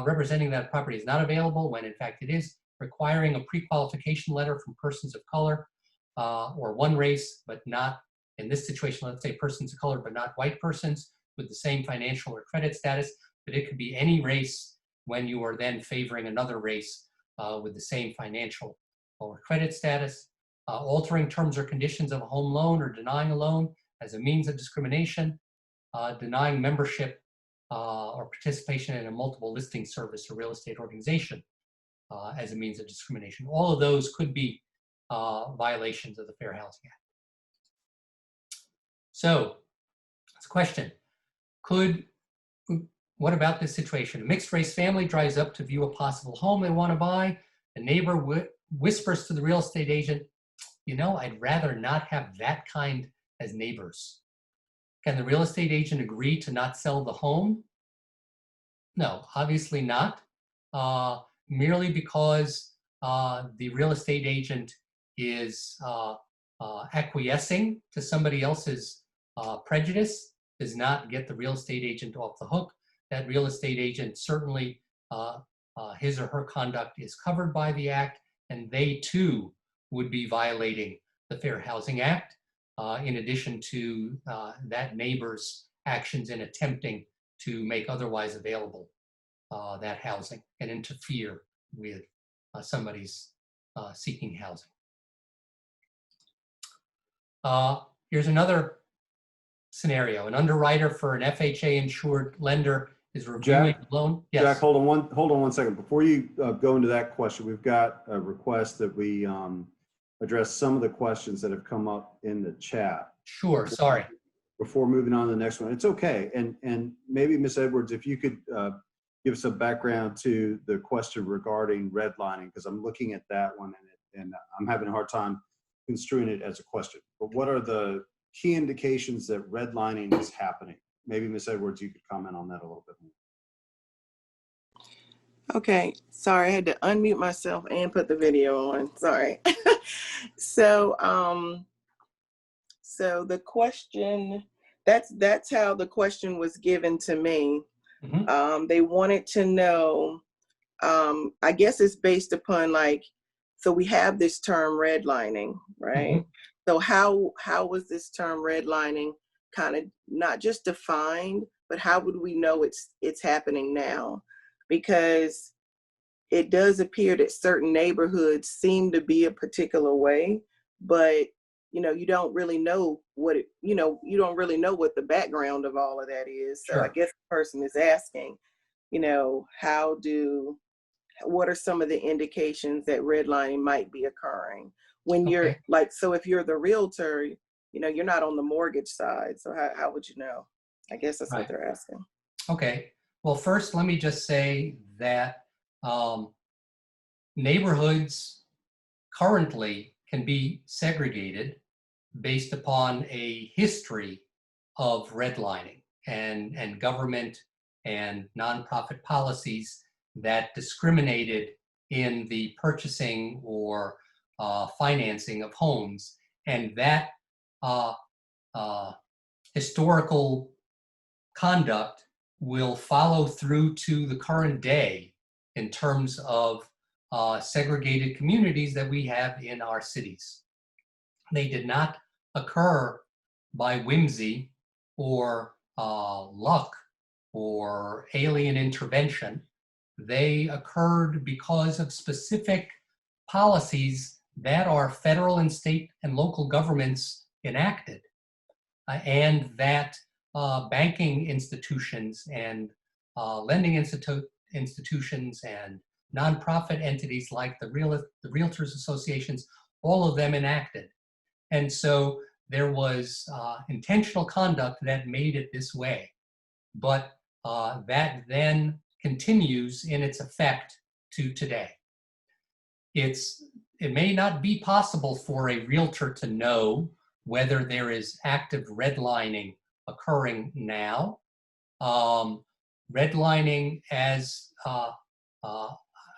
representing that property is not available when in fact it is, requiring a pre-qualification letter from persons of color or one race, but not, in this situation, let's say persons of color, but not white persons with the same financial or credit status, but it could be any race when you are then favoring another race with the same financial or credit status, altering terms or conditions of a home loan or denying a loan as a means of discrimination, denying membership or participation in a multiple listing service or real estate organization as a means of discrimination. All of those could be violations of the Fair Housing Act. So, it's a question. What about this situation? A mixed race family drives up to view a possible home they want to buy. The neighbor whispers to the real estate agent, you know, I'd rather not have that kind as neighbors. Can the real estate agent agree to not sell the home? No, obviously not. Merely because the real estate agent is acquiescing to somebody else's prejudice does not get the real estate agent off the hook. That real estate agent certainly, his or her conduct is covered by the act, and they too would be violating the Fair Housing Act, in addition to that neighbor's actions in attempting to make otherwise available that housing and interfere with somebody's seeking housing. Here's another scenario. An underwriter for an FHA insured lender is reviewing a loan. Yes. Jack, hold on one second. Before you go into that question, we've got a request that we address some of the questions that have come up in the chat. Sure, sorry. Before moving on to the next one. It's okay. And maybe Ms. Edwards, if you could give us a background to the question regarding redlining, because I'm looking at that one and I'm having a hard time construing it as a question. But what are the key indications that redlining is happening? Maybe Ms. Edwards, you could comment on that a little bit more. Okay, sorry, I had to unmute myself and put the video on. Sorry. So the question, that's how the question was given to me. Mm-hmm. They wanted to know, I guess it's based upon like, so we have this term redlining, right? Mm-hmm. So how was this term redlining kind of not just defined, but how would we know it's happening now? Because it does appear that certain neighborhoods seem to be a particular way, but you know, you don't really know what you don't really know what the background of all of that is. So sure. I guess the person is asking, you know, what are some of the indications that redlining might be occurring when you're like, so if you're the realtor, you know, you're not on the mortgage side. So how would you know? I guess that's right. What they're asking. Okay. Well, first, let me just say that neighborhoods currently can be segregated based upon a history of redlining and government and nonprofit policies that discriminated in the purchasing or financing of homes. And that historical conduct will follow through to the current day in terms of segregated communities that we have in our cities. They did not occur by whimsy or luck or alien intervention. They occurred because of specific policies that our federal and state and local governments enacted, and that banking institutions and lending institutions and nonprofit entities like the Realtors Associations all of them enacted. And so there was intentional conduct that made it this way. But that then continues in its effect to today. It may not be possible for a realtor to know whether there is active redlining occurring now. Redlining, as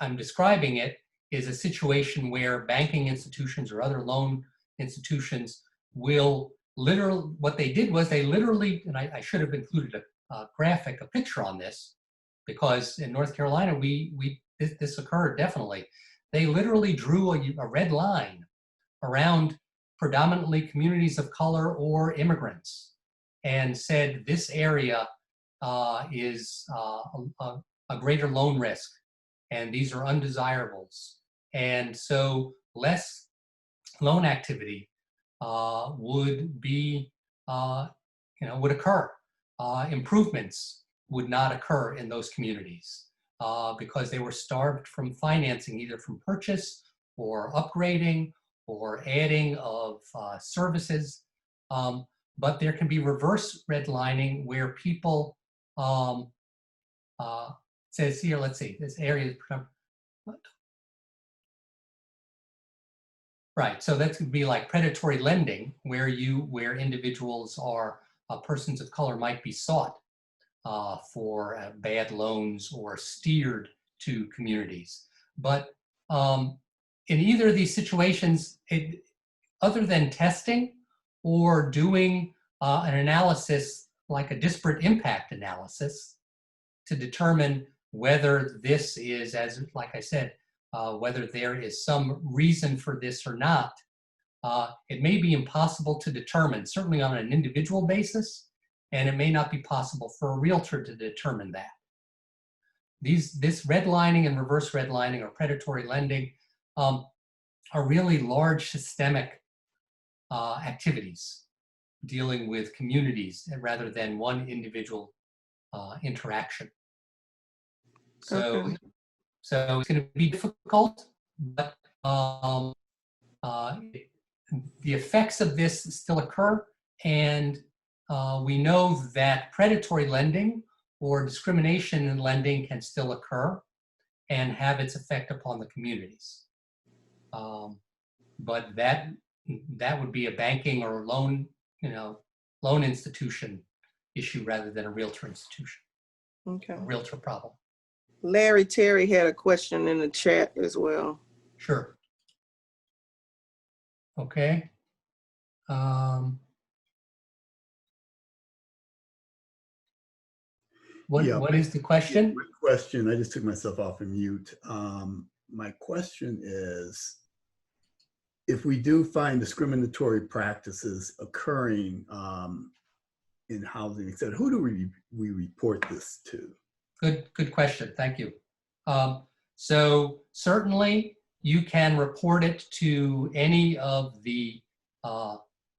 I'm describing it, is a situation where banking institutions or other loan institutions will literally, what they did was they literally, and I should have included a graphic, a picture on this, because in North Carolina, this occurred definitely. They literally drew a red line around predominantly communities of color or immigrants and said this area is a greater loan risk, and these are undesirables. And so less loan activity would be, would occur. Improvements would not occur in those communities because they were starved from financing, either from purchase or upgrading or adding of services. But there can be reverse redlining where people, says here, let's see, this area is, right, so that could be like predatory lending, where individuals are persons of color might be sought for bad loans or steered to communities. But in either of these situations, other than testing or doing an analysis like a disparate impact analysis to determine whether this is, as like I said, whether there is some reason for this or not, it may be impossible to determine, certainly on an individual basis, and it may not be possible for a realtor to determine that. This redlining and reverse redlining or predatory lending are really large systemic activities dealing with communities rather than one individual interaction. So, Okay. so it's going to be difficult, but the effects of this still occur, and we know that predatory lending or discrimination in lending can still occur and have its effect upon the communities. But that would be a banking or loan, loan institution issue rather than a realtor institution, Okay. a realtor problem. Larry Terry had a question in the chat as well. Sure. Okay. What is the question? My question, I just took myself off of mute. My question is, if we do find discriminatory practices occurring in housing, et cetera, who do we report this to? Good question. Thank you. So certainly you can report it to any of the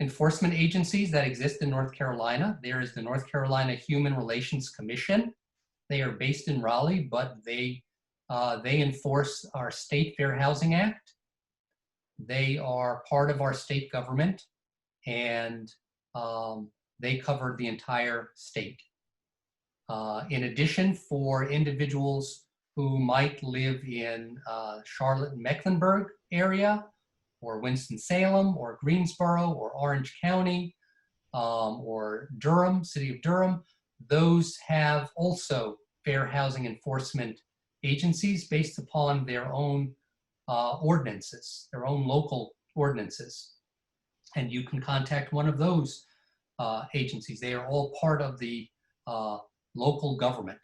enforcement agencies that exist in North Carolina. There is the North Carolina Human Relations Commission. They are based in Raleigh, but they enforce our State Fair Housing Act. They are part of our state government, and they cover the entire state. In addition, for individuals who might live in Charlotte and Mecklenburg area, or Winston-Salem, or Greensboro, or Orange County, or Durham, City of Durham, those have also fair housing enforcement agencies based upon their own ordinances, their own local ordinances. And you can contact one of those agencies. They are all part of the local government.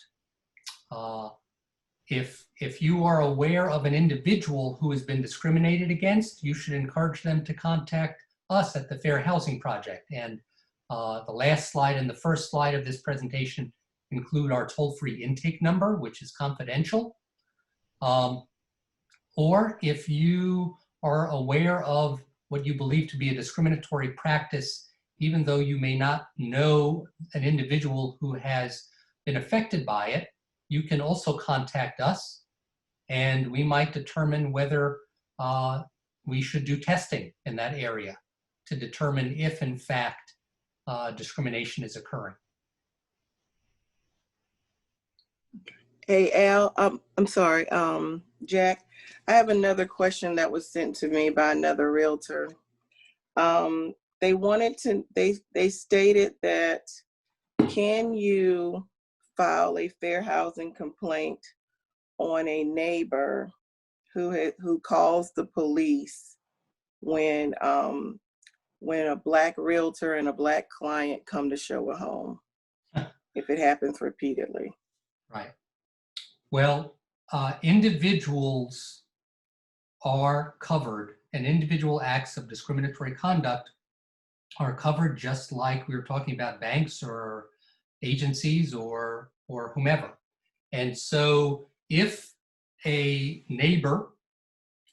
If you are aware of an individual who has been discriminated against, you should encourage them to contact us at the Fair Housing Project. And the last slide and the first slide of this presentation include our toll-free intake number, which is confidential. Or if you are aware of what you believe to be a discriminatory practice, even though you may not know an individual who has been affected by it, you can also contact us, and we might determine whether we should do testing in that area to determine if, in fact, discrimination is occurring. Hey, Al, I'm sorry, Jack, I have another question that was sent to me by another realtor. They wanted to, they stated that, can you file a fair housing complaint on a neighbor who calls the police when a Black realtor and a Black client come to show a home, if it happens repeatedly? Right. Well, individuals are covered, and individual acts of discriminatory conduct are covered just like we were talking about banks or agencies or whomever. And so if a neighbor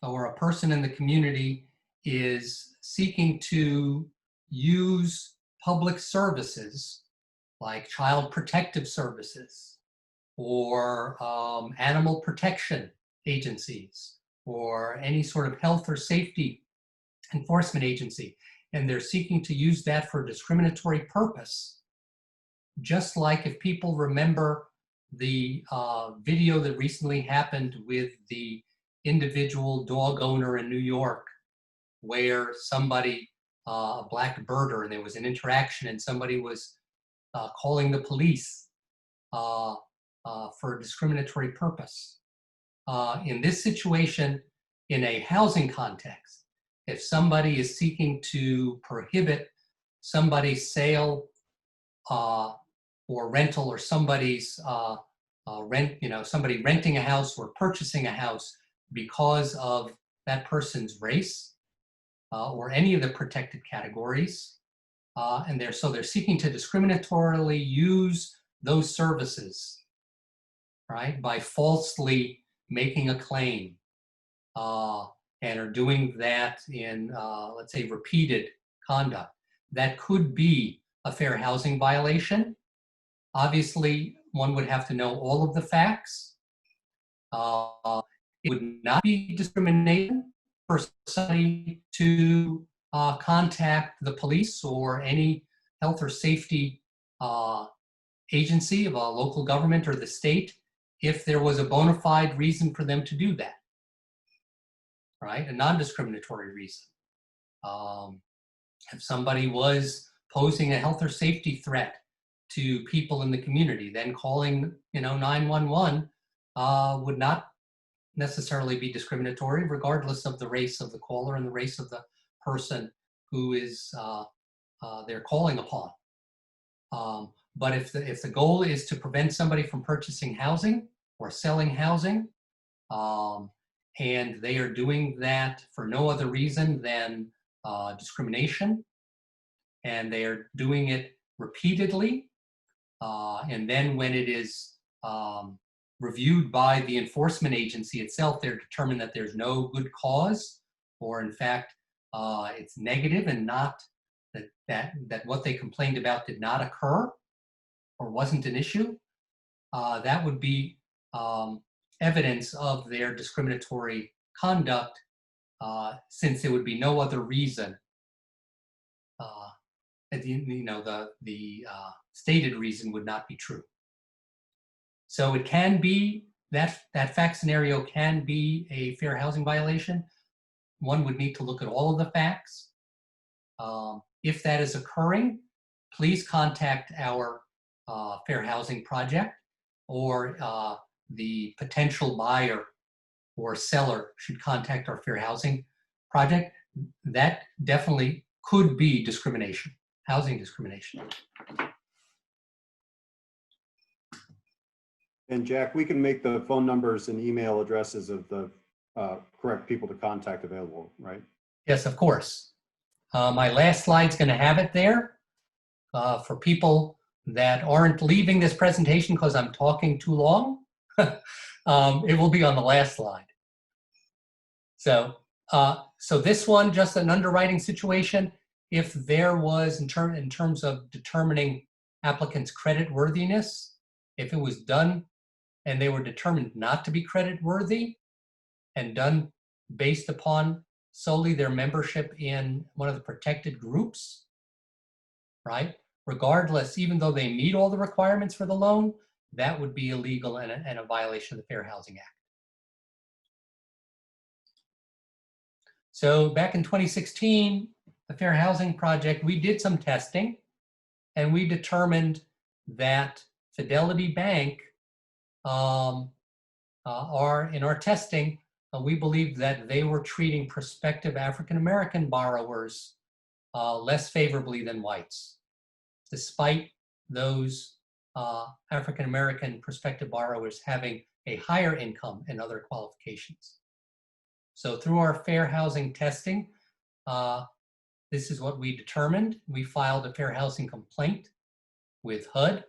or a person in the community is seeking to use public services like child protective services or animal protection agencies or any sort of health or safety enforcement agency, and they're seeking to use that for a discriminatory purpose, just like if people remember the video that recently happened with the individual dog owner in New York, where somebody, a Black birder, and there was an interaction and somebody was calling the police for a discriminatory purpose. In this situation, in a housing context, if somebody is seeking to prohibit somebody's sale or rental, or somebody's somebody renting a house or purchasing a house because of that person's race or any of the protected categories, and they're seeking to discriminatorily use those services, right, by falsely making a claim, and are doing that in, let's say, repeated conduct. That could be a fair housing violation. Obviously, one would have to know all of the facts. It would not be discrimination for somebody to contact the police or any health or safety agency of a local government or the state if there was a bona fide reason for them to do that, right? A non-discriminatory reason. If somebody was posing a health or safety threat to people in the community, then calling 911 would not necessarily be discriminatory, regardless of the race of the caller and the race of the person who is they're calling upon. But if the goal is to prevent somebody from purchasing housing or selling housing, and they are doing that for no other reason than discrimination, and they are doing it repeatedly, and then when it is reviewed by the enforcement agency itself, they're determined that there's no good cause, or in fact, it's negative and not that what they complained about did not occur or wasn't an issue, that would be evidence of their discriminatory conduct, since there would be no other reason. The stated reason would not be true. So it can be, that fact scenario can be a fair housing violation. One would need to look at all of the facts. If that is occurring, please contact our Fair Housing Project, or the potential buyer or seller should contact our Fair Housing Project. That definitely could be discrimination, housing discrimination. And Jack, we can make the phone numbers and email addresses of the correct people to contact available, right? Yes, of course. My last slide's going to have it there for people that aren't leaving this presentation because I'm talking too long. It will be on the last slide. So this one, just an underwriting situation. If there was, in terms of determining applicants' credit worthiness, if it was done and they were determined not to be credit worthy and done based upon solely their membership in one of the protected groups, right? Regardless, even though they meet all the requirements for the loan, that would be illegal and a violation of the Fair Housing Act. So back in 2016, the Fair Housing Project, we did some testing and we determined that Fidelity Bank, in our testing, we believed that they were treating prospective African-American borrowers less favorably than whites, despite those African-American prospective borrowers having a higher income and other qualifications. So through our fair housing testing, this is what we determined. We filed a fair housing complaint with HUD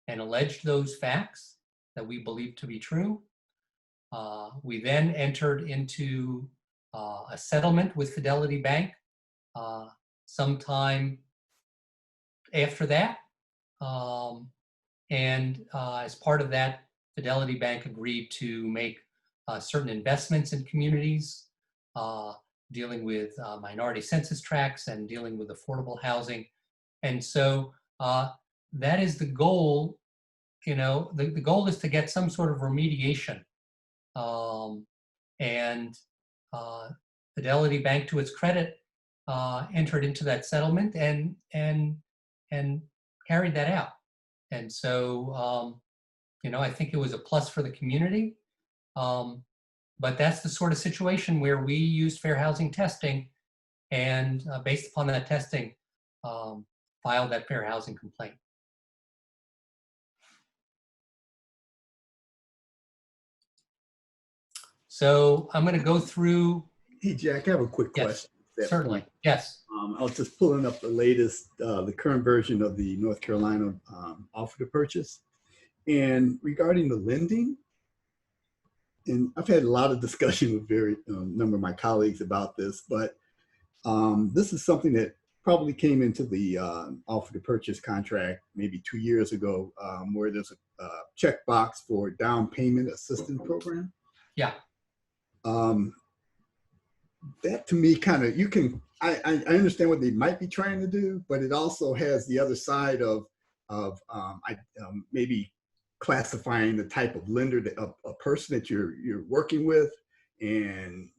and alleged those facts that we believe to be true. We then entered into a settlement with Fidelity Bank sometime after that. As part of that, Fidelity Bank agreed to make certain investments in communities, dealing with minority census tracts and dealing with affordable housing. And so that is the goal. You know, the goal is to get some sort of remediation. Fidelity Bank, to its credit, entered into that settlement and carried that out. And so, you know, I think it was a plus for the community. But that's the sort of situation where we used fair housing testing and based upon that testing, filed that fair housing complaint. So I'm going to go through. Hey, Jack, I have a quick question. Yes, certainly. Yes. I was just pulling up the latest, the current version of the North Carolina offer to purchase. And regarding the lending, and I've had a lot of discussion with number of my colleagues about this, but this is something that probably came into the offer to purchase contract maybe 2 years ago, where there's a checkbox for down payment assistance program. Yeah. That to me kind of, I understand what they might be trying to do, but it also has the other side of maybe classifying the type of lender that a person that you're working with, and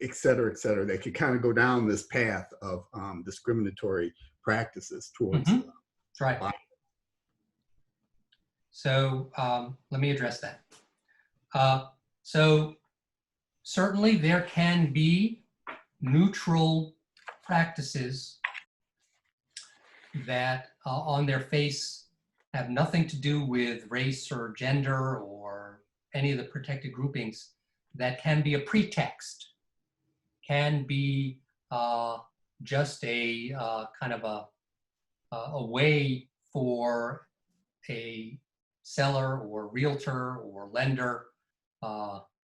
et cetera, that could kind of go down this path of discriminatory practices towards. Right. So let me address that. So certainly there can be neutral practices that on their face have nothing to do with race or gender or any of the protected groupings that can be a pretext, can be just a kind of a way for a seller or realtor or lender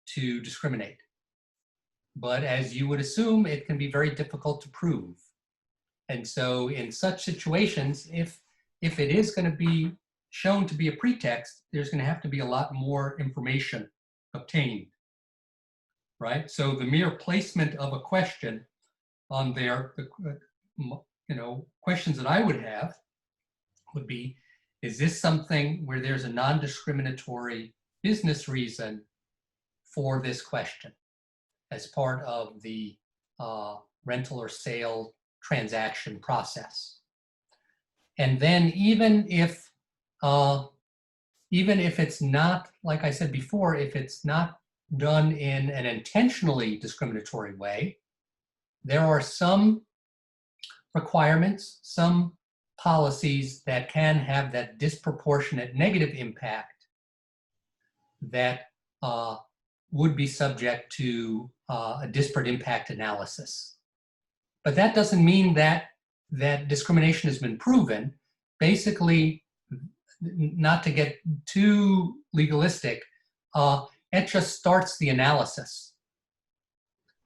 to discriminate. But as you would assume, it can be very difficult to prove. And so in such situations, if it is going to be shown to be a pretext, there's going to have to be a lot more information obtained, right? So the mere placement of a question on there, you know, questions that I would have would be, is this something where there's a non-discriminatory business reason for this question as part of the rental or sale transaction process? And then even if it's not, like I said before, if it's not done in an intentionally discriminatory way, there are some requirements, some policies that can have that disproportionate negative impact that would be subject to a disparate impact analysis. But that doesn't mean that discrimination has been proven. Basically, not to get too legalistic, it just starts the analysis.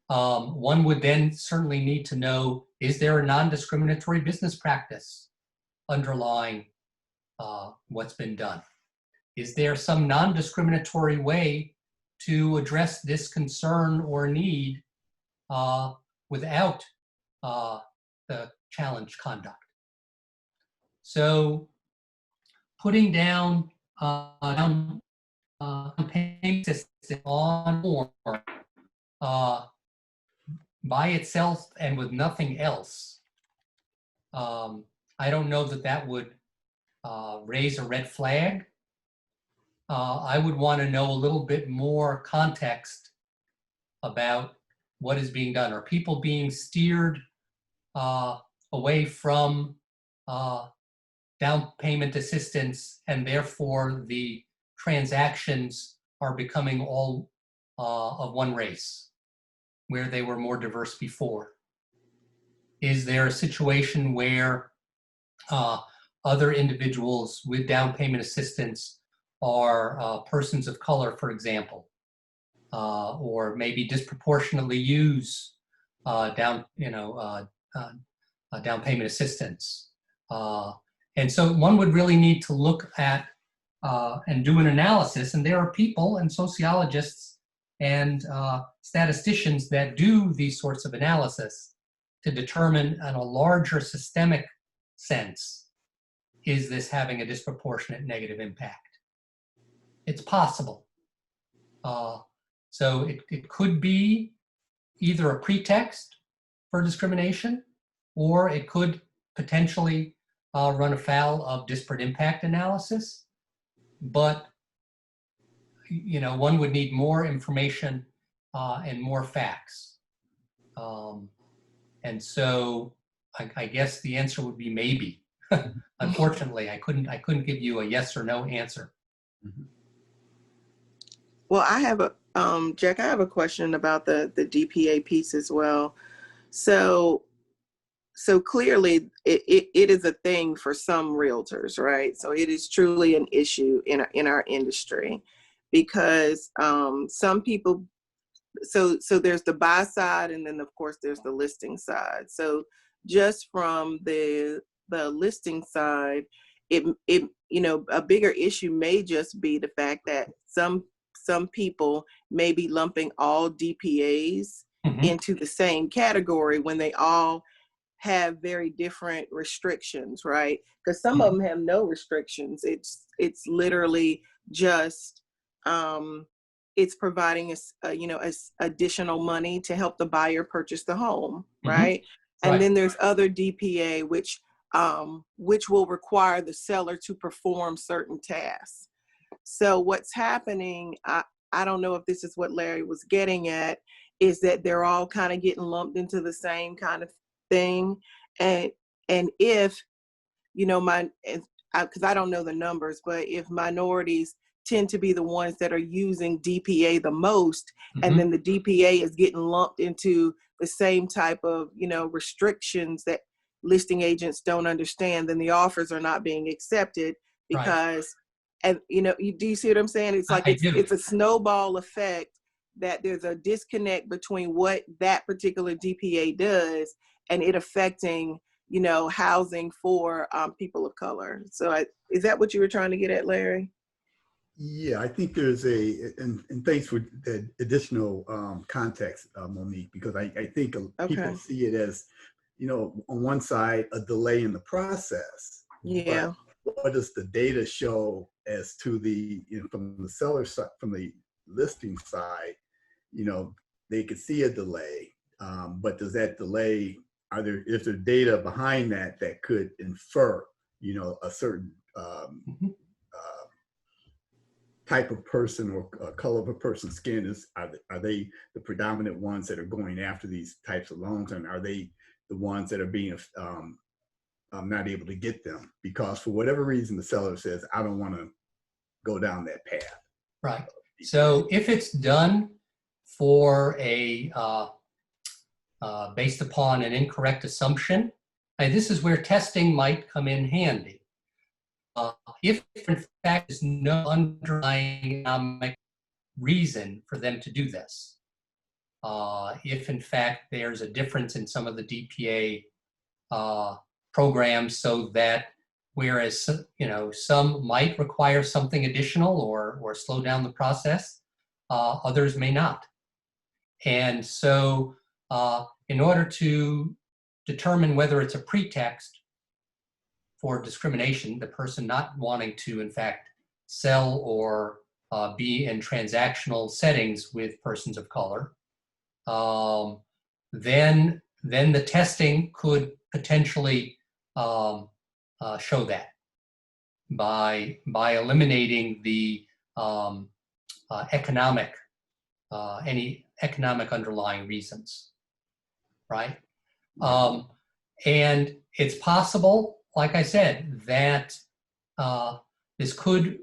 One would then certainly need to know, is there a non-discriminatory business practice underlying what's been done? Is there some non-discriminatory way to address this concern or need without the challenge conduct. So putting down payment system on form by itself and with nothing else, I don't know that that would raise a red flag. I would want to know a little bit more context about what is being done. Are people being steered away from down payment assistance, and therefore the transactions are becoming all of one race, where they were more diverse before? Is there a situation where other individuals with down payment assistance are persons of color, for example, or maybe disproportionately use down payment assistance? And so one would really need to look at and do an analysis. And there are people and sociologists and statisticians that do these sorts of analysis to determine in a larger systemic sense, is this having a disproportionate negative impact? It's possible. So it could be either a pretext for discrimination, or it could potentially run afoul of disparate impact analysis. But one would need more information and more facts. And so I guess the answer would be maybe. Unfortunately, I couldn't give you a yes or no answer. Well, I have a Jack, I have a question about the DPA piece as well. So clearly it is a thing for some realtors, right? So it is truly an issue in our industry, because some people, so there's the buy side, and then of course there's the listing side. So just from the listing side, it a bigger issue may just be the fact that some people may be lumping all DPAs into the same category when they all have very different restrictions, right? Because some of them have no restrictions. It's literally just it's providing us additional money to help the buyer purchase the home, right? And then there's other DPA which will require the seller to perform certain tasks. So what's happening, I don't know if this is what Larry was getting at, is that they're all kind of getting lumped into the same kind of thing. And if, because I don't know the numbers, but if minorities tend to be the ones that are using DPA the most, and then the DPA is getting lumped into the same type of, restrictions that listing agents don't understand, then the offers are not being accepted because, and do you see what I'm saying? It's like it's a snowball effect, that there's a disconnect between what that particular DPA does and it affecting, housing for people of color. So is that what you were trying to get at, Larry? Yeah, I think there's and thanks for the additional context, Monique, because I think people see it as, on one side, a delay in the process. Yeah. But what does the data show as to the, from the seller side, from the listing side, they could see a delay, but does that delay, is there data behind that could infer, a certain type of person or color of a person's skin? Are they the predominant ones that are going after these types of loans, and are they the ones that are being not able to get them because for whatever reason the seller says, I don't want to go down that path? Right. So if it's done for a based upon an incorrect assumption, and this is where testing might come in handy. If in fact there's no underlying economic reason for them to do this, if in fact there's a difference in some of the DPA programs, so that whereas some might require something additional or slow down the process, others may not. And so in order to determine whether it's a pretext for discrimination, the person not wanting to, in fact, sell or be in transactional settings with persons of color, then the testing could potentially show that by eliminating the any economic underlying reasons, right? And it's possible, like I said, that this could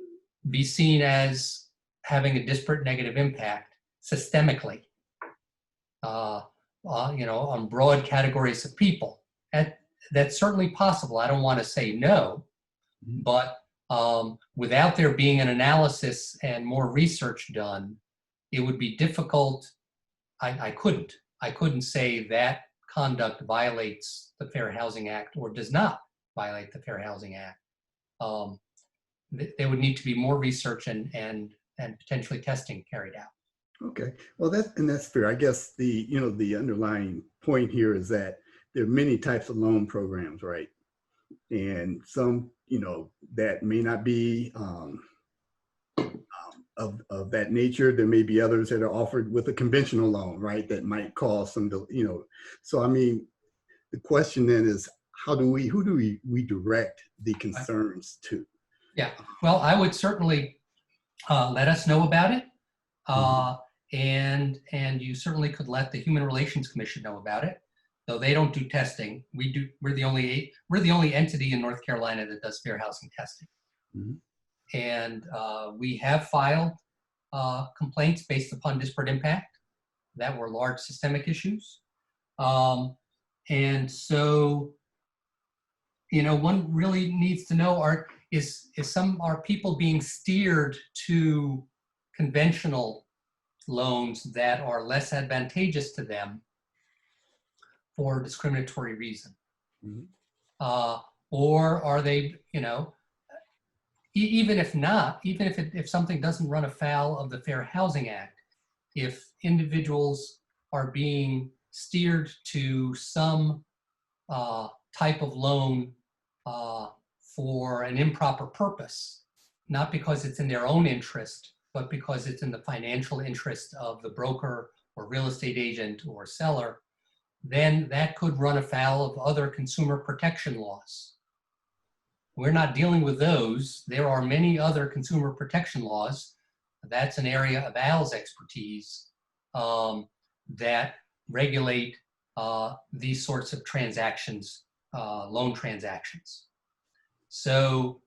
be seen as having a disparate negative impact systemically, on broad categories of people. That's certainly possible. I don't want to say no, but without there being an analysis and more research done, it would be difficult. I couldn't say that conduct violates the Fair Housing Act or does not violate the Fair Housing Act. There would need to be more research and potentially testing carried out. Okay, well, that's fair. I guess the underlying point here is that there are many types of loan programs, right? And some, that may not be of that nature. There may be others that are offered with a conventional loan, right? That might cause some, So I mean, the question then is, who do we direct the concerns to? Yeah, well, I would certainly let us know about it. And you certainly could let the Human Relations Commission know about it, though they don't do testing. We do. We're the only entity in North Carolina that does fair housing testing. And we have filed complaints based upon disparate impact that were large systemic issues. And so, one really needs to know, are people being steered to conventional loans that are less advantageous to them for discriminatory reason? Or are they, even if something doesn't run afoul of the Fair Housing Act, if individuals are being steered to some type of loan for an improper purpose, not because it's in their own interest, but because it's in the financial interest of the broker or real estate agent or seller, then that could run afoul of other consumer protection laws. We're not dealing with those. There are many other consumer protection laws. That's an area of Al's expertise that regulate these sorts of transactions, loan transactions. So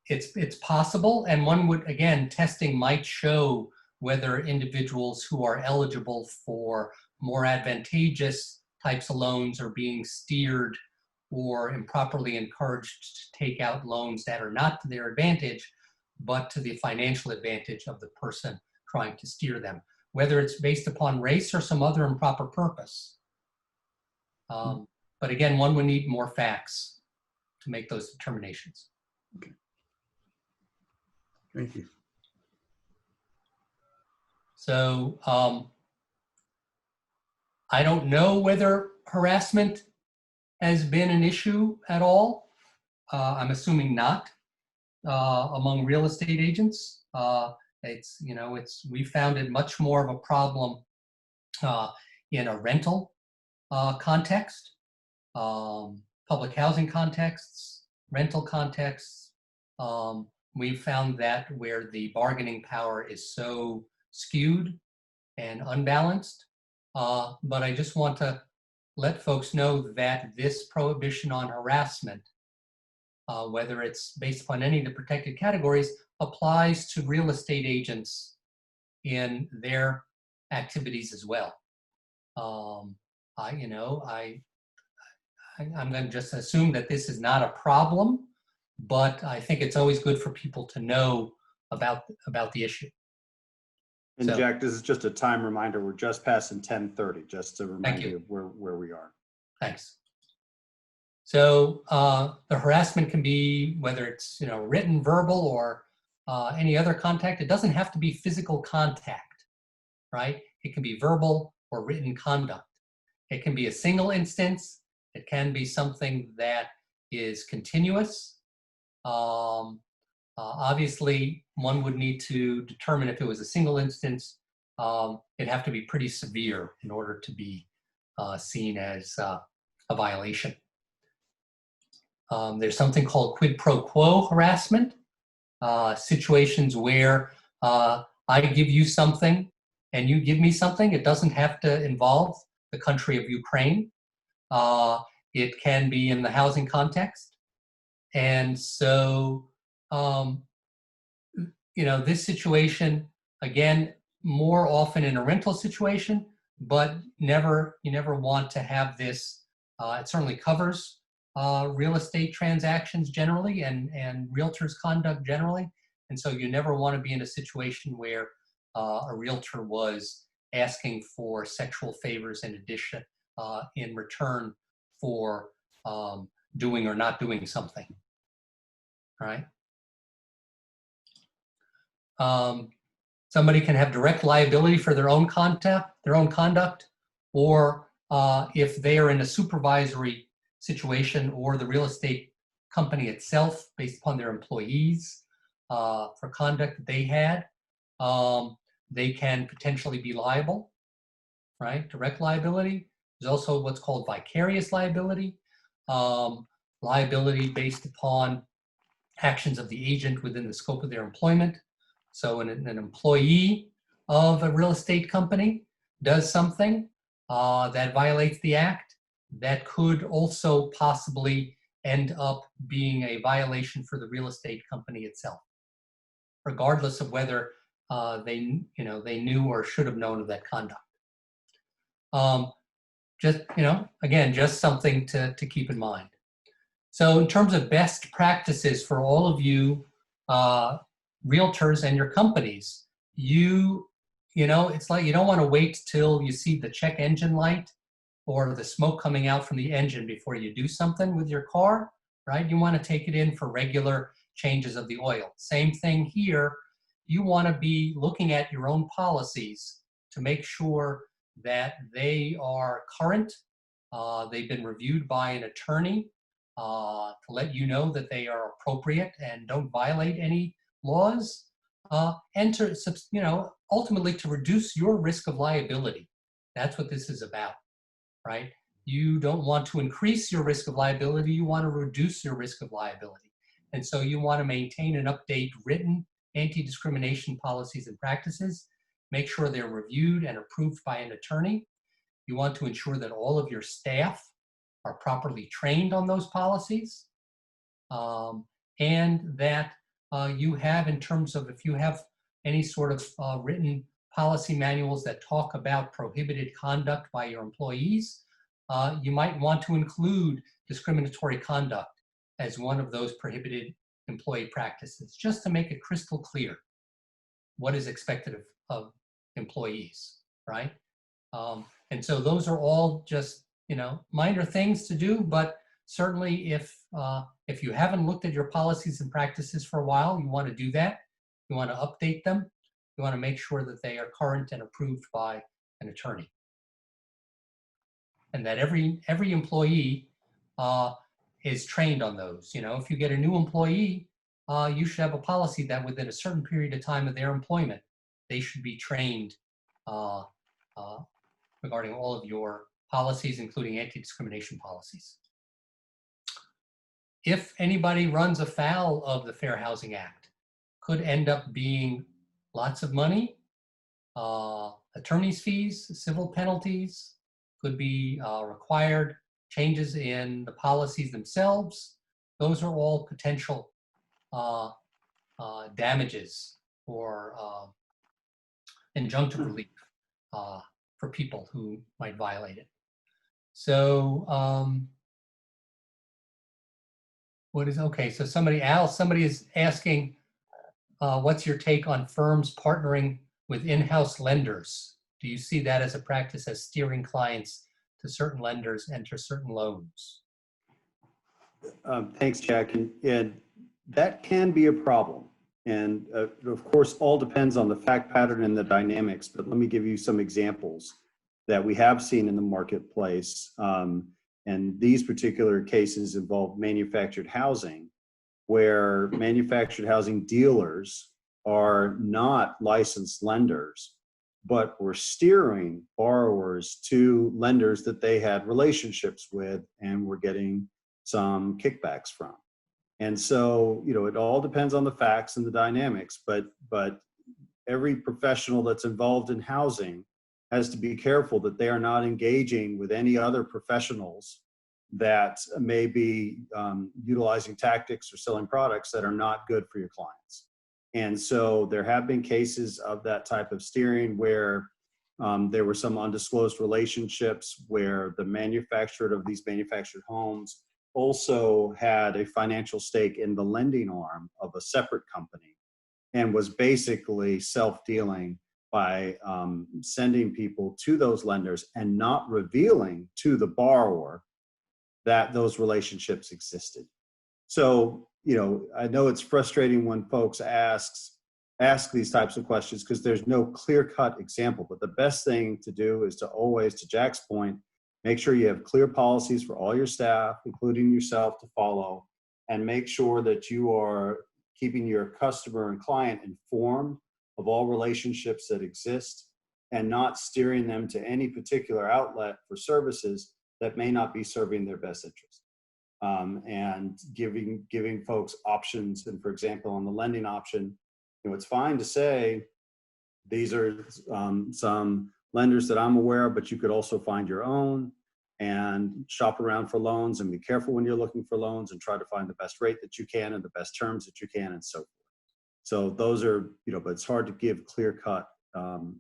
it's possible, and one would, again, testing might show whether individuals who are eligible for more advantageous types of loans are being steered or improperly encouraged to take out loans that are not to their advantage, but to the financial advantage of the person trying to steer them, whether it's based upon race or some other improper purpose. But again, one would need more facts to make those determinations. Okay. Thank you. So I don't know whether harassment has been an issue at all. I'm assuming not among real estate agents. We found it much more of a problem in a rental context, public housing contexts, rental contexts. We found that where the bargaining power is so skewed and unbalanced. But I just want to let folks know that this prohibition on harassment, whether it's based upon any of the protected categories, applies to real estate agents in their activities as well. I'm going to just assume that this is not a problem, but I think it's always good for people to know about the issue. And So, Jack, this is just a time reminder. We're just passing 10:30, just to remind you of where we are. thanks. So the harassment can be, whether it's written, verbal, or any other contact. It doesn't have to be physical contact, right? It can be verbal, or written conduct. It can be a single instance. It can be something that is continuous. Obviously, one would need to determine if it was a single instance. It'd have to be pretty severe in order to be seen as a violation. There's something called quid pro quo harassment, situations where I give you something and you give me something. It doesn't have to involve the country of Ukraine. It can be in the housing context. And so, this situation, again, more often in a rental situation, but you never want to have this. It certainly covers real estate transactions generally and realtors' conduct generally. And so you never want to be in a situation where a realtor was asking for sexual favors in addition, in return for doing or not doing something. All right. Somebody can have direct liability for their own conduct, or if they are in a supervisory situation or the real estate company itself, based upon their employees, for conduct that they had, they can potentially be liable, right? Direct liability. There's also what's called vicarious liability, liability based upon actions of the agent within the scope of their employment. So an employee of a real estate company does something that violates the act, that could also possibly end up being a violation for the real estate company itself, regardless of whether they knew or should have known of that conduct. Just something to keep in mind. So in terms of best practices for all of you realtors and your companies, it's like you don't want to wait till you see the check engine light or the smoke coming out from the engine before you do something with your car, right? You want to take it in for regular changes of the oil. Same thing here. You want to be looking at your own policies to make sure that they are current. They've been reviewed by an attorney to let you know that they are appropriate and don't violate any laws, and to, ultimately to reduce your risk of liability. That's what this is about, right? You don't want to increase your risk of liability, you want to reduce your risk of liability. And so you want to maintain and update written anti-discrimination policies and practices, make sure they're reviewed and approved by an attorney. You want to ensure that all of your staff are properly trained on those policies, and that you have, in terms of if you have any sort of written policy manuals that talk about prohibited conduct by your employees, you might want to include discriminatory conduct as one of those prohibited employee practices, just to make it crystal clear what is expected of employees, right? And so those are all just, minor things to do, but certainly if you haven't looked at your policies and practices for a while, you want to do that. You want to update them. You want to make sure that they are current and approved by an attorney. And that every employee is trained on those. If you get a new employee, you should have a policy that within a certain period of time of their employment, they should be trained regarding all of your policies, including anti-discrimination policies. If anybody runs afoul of the Fair Housing Act, could end up being lots of money, attorney's fees, civil penalties, could be required changes in the policies themselves. Those are all potential damages or injunctive relief for people who might violate it. So so somebody is asking, what's your take on firms partnering with in-house lenders? Do you see that as a practice as steering clients to certain lenders and to certain loans? Thanks, Jack. And that can be a problem. And of course, all depends on the fact pattern and the dynamics, but let me give you some examples. that we have seen in the marketplace. And these particular cases involve manufactured housing, where manufactured housing dealers are not licensed lenders, but were steering borrowers to lenders that they had relationships with and were getting some kickbacks from. And so, you know, it all depends on the facts and the dynamics, but every professional that's involved in housing has to be careful that they are not engaging with any other professionals that may be utilizing tactics or selling products that are not good for your clients. And so there have been cases of that type of steering where there were some undisclosed relationships where the manufacturer of these manufactured homes also had a financial stake in the lending arm of a separate company and was basically self-dealing by sending people to those lenders and not revealing to the borrower that those relationships existed. So, you know, I know it's frustrating when folks ask these types of questions because there's no clear-cut example, but the best thing to do is to always, to Jack's point, make sure you have clear policies for all your staff, including yourself, to follow, and make sure that you are keeping your customer and client informed of all relationships that exist and not steering them to any particular outlet for services that may not be serving their best interest. And giving folks options. And for example, on the lending option, you know, it's fine to say, these are some lenders that I'm aware of, but you could also find your own and shop around for loans and be careful when you're looking for loans and try to find the best rate that you can and the best terms that you can and so forth. So those are, you know, but it's hard to give clear-cut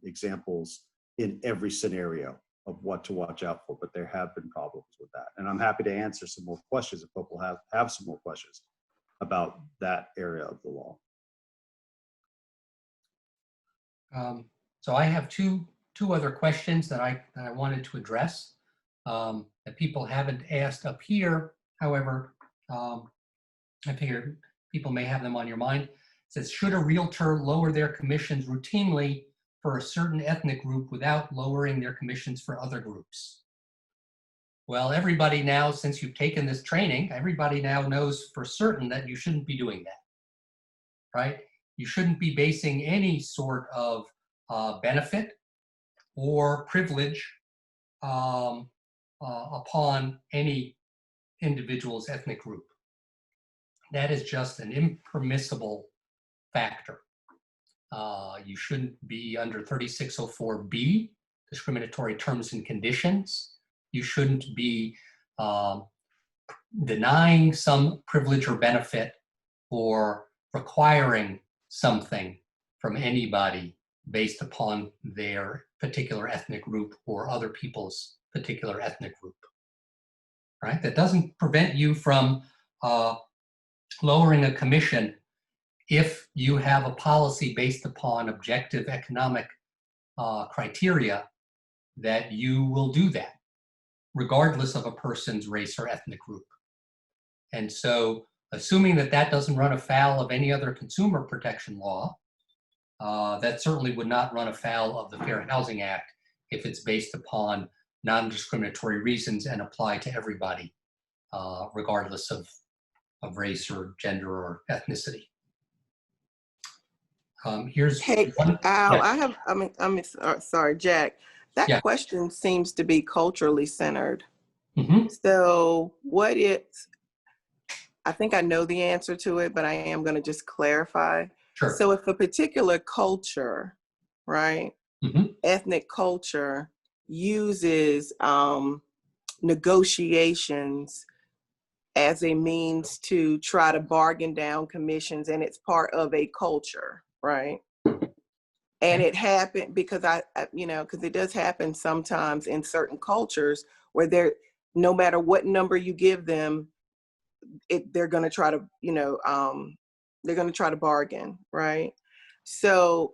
examples in every scenario of what to watch out for, but there have been problems with that. And I'm happy to answer some more questions if people have some more questions about that area of the law. So I have two other questions that I wanted to address that people haven't asked up here. However, I figure people may have them on your mind. It says, should a realtor lower their commissions routinely for a certain ethnic group without lowering their commissions for other groups? Well, everybody now, since you've taken this training, everybody now knows for certain that you shouldn't be doing that, right? You shouldn't be basing any sort of benefit or privilege upon any individual's ethnic group. That is just an impermissible factor. You shouldn't be under 3604B, discriminatory terms and conditions. You shouldn't be denying some privilege or benefit or requiring something from anybody based upon their particular ethnic group or other people's particular ethnic group, right? That doesn't prevent you from lowering a commission if you have a policy based upon objective economic criteria that you will do that, regardless of a person's race or ethnic group. And so, assuming that that doesn't run afoul of any other consumer protection law, that certainly would not run afoul of the Fair Housing Act if it's based upon non-discriminatory reasons and apply to everybody, regardless of race or gender or ethnicity. Here's Hey, one. Al, Yeah. sorry, Jack. That Yeah. question seems to be culturally centered. Mm-hmm. So what I think I know the answer to it, but I am going to just clarify. Sure. So if a particular culture, right, Mm-hmm. ethnic culture uses negotiations as a means to try to bargain down commissions, and it's part of a culture, right? And it happened because because it does happen sometimes in certain cultures where no matter what number you give them, they're going to try to, they're going to try to bargain, right? So,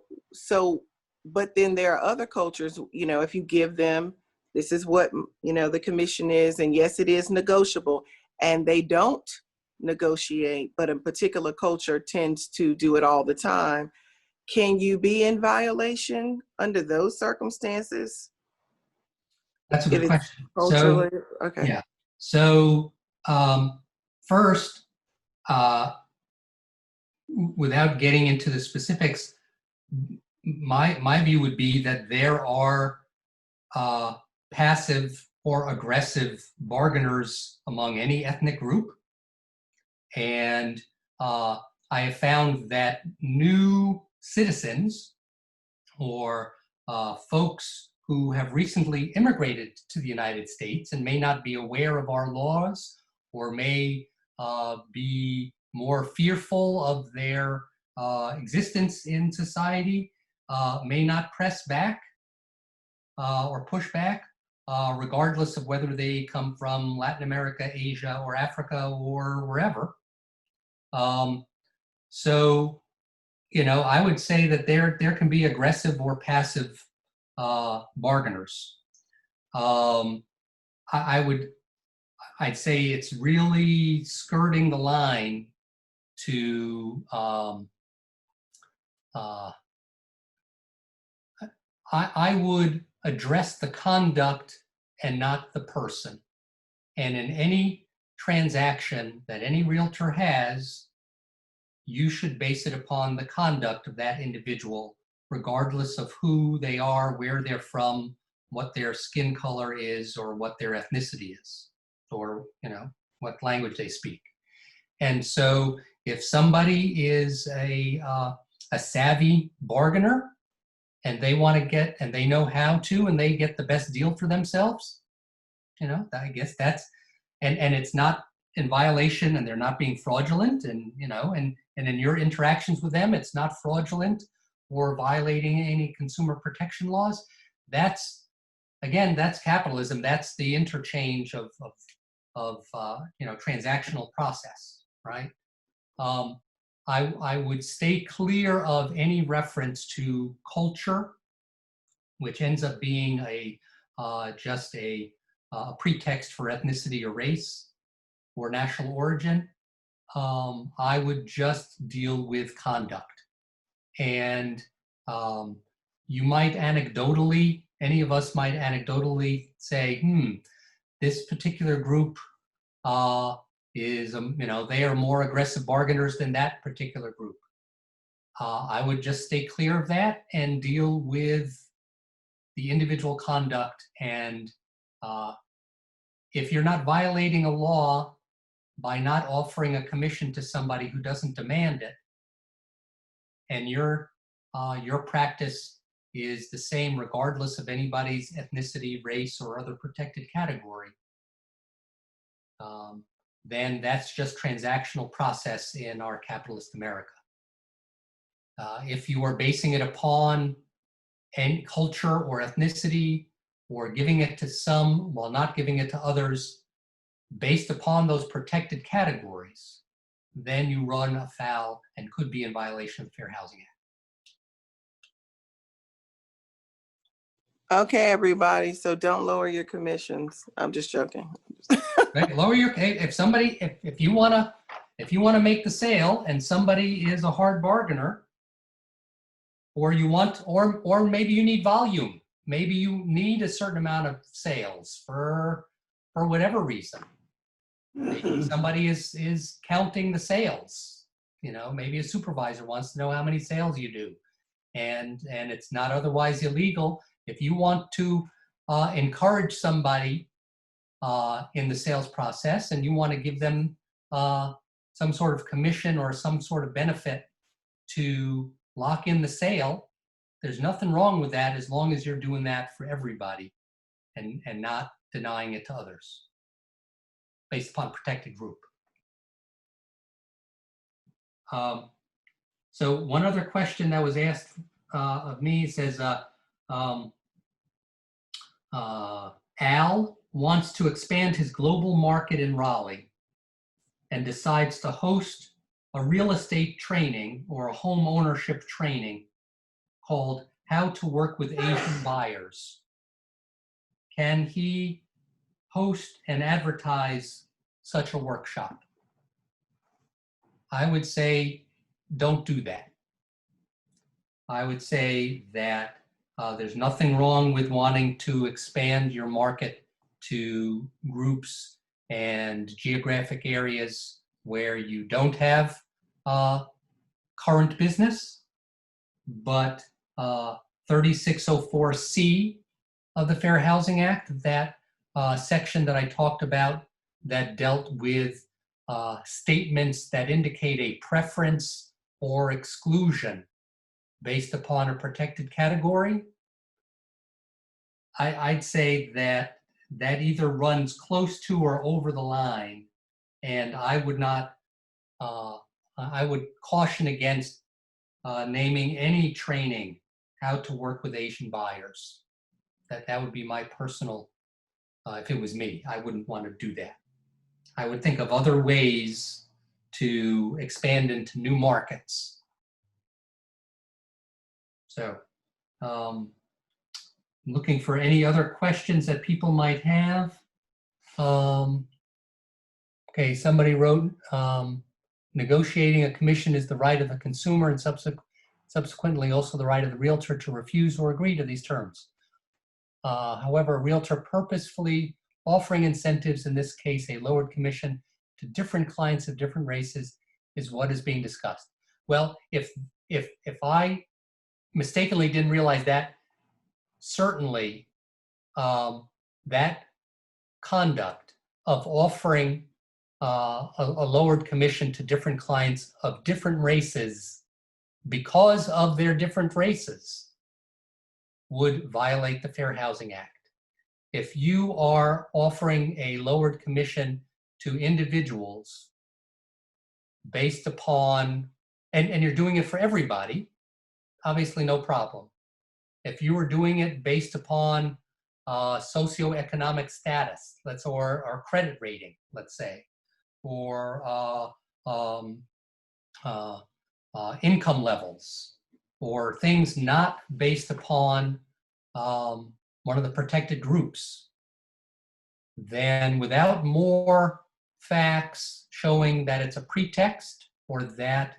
but then there are other cultures, if you give them, this is what, the commission is, and yes, it is negotiable, and they don't negotiate, but a particular culture tends to do it all the time. Can you be in violation under those circumstances? That's a If good it's question. culturally, okay. Yeah. So first, without getting into the specifics, my view would be that there are passive or aggressive bargainers among any ethnic group. And I have found that new citizens or folks who have recently immigrated to the United States and may not be aware of our laws or may be more fearful of their existence in society may not press back or push back, regardless of whether they come from Latin America, Asia, or Africa, or wherever. So, you know, I would say that there can be aggressive or passive bargainers. I'd say it's really skirting the line to I would address the conduct and not the person. And in any transaction that any realtor has, you should base it upon the conduct of that individual, regardless of who they are, where they're from, what their skin color is, or what their ethnicity is, or, you know, what language they speak. And so if somebody is a savvy bargainer and they want to get, and they know how to, and they get the best deal for themselves, you know, I guess that's, and it's not in violation and they're not being fraudulent, and, you know, and in your interactions with them, it's not fraudulent or violating any consumer protection laws. That's, again, that's capitalism. That's the interchange of you know, transactional process, right? I would stay clear of any reference to culture, which ends up being a just a pretext for ethnicity or race or national origin. I would just deal with conduct. And you might anecdotally, any of us might anecdotally say, this particular group is, you know, they are more aggressive bargainers than that particular group. I would just stay clear of that and deal with the individual conduct. And if you're not violating a law by not offering a commission to somebody who doesn't demand it, and your practice is the same regardless of anybody's ethnicity, race, or other protected category, then that's just transactional process in our capitalist America. If you are basing it upon any culture or ethnicity, or giving it to some while not giving it to others, based upon those protected categories, then you run afoul and could be in violation of the Fair Housing Act. Okay, everybody. So don't lower your commissions. I'm just joking. Right? Lower your, if somebody, if you wanna make the sale and somebody is a hard bargainer, or you want, or maybe you need volume. Maybe you need a certain amount of sales for whatever reason. Maybe somebody is counting the sales. You know, maybe a supervisor wants to know how many sales you do, and it's not otherwise illegal. If you want to encourage somebody in the sales process and you want to give them some sort of commission or some sort of benefit to lock in the sale, there's nothing wrong with that as long as you're doing that for everybody and not denying it to others based upon protected group. So one other question that was asked of me says, Al wants to expand his global market in Raleigh and decides to host a real estate training or a home ownership training called How to Work with Asian Buyers. Can he host and advertise such a workshop? I would say don't do that. I would say that There's nothing wrong with wanting to expand your market to groups and geographic areas where you don't have current business, but 3604C of the Fair Housing Act, that section that I talked about that dealt with statements that indicate a preference or exclusion based upon a protected category, I'd say that that either runs close to or over the line, and I would not, I would caution against naming any training how to work with Asian buyers. That would be my personal, if it was me, I wouldn't want to do that. I would think of other ways to expand into new markets. So, looking for any other questions that people might have. Okay, somebody wrote, negotiating a commission is the right of the consumer and subsequently also the right of the realtor to refuse or agree to these terms. However, a realtor purposefully offering incentives, in this case, a lowered commission to different clients of different races, is what is being discussed. Well, if I mistakenly didn't realize that, certainly that conduct of offering a lowered commission to different clients of different races because of their different races would violate the Fair Housing Act. If you are offering a lowered commission to individuals based upon, and you're doing it for everybody, obviously no problem. If you were doing it based upon socioeconomic status, or credit rating, let's say, or income levels, or things not based upon one of the protected groups, then without more facts showing that it's a pretext or that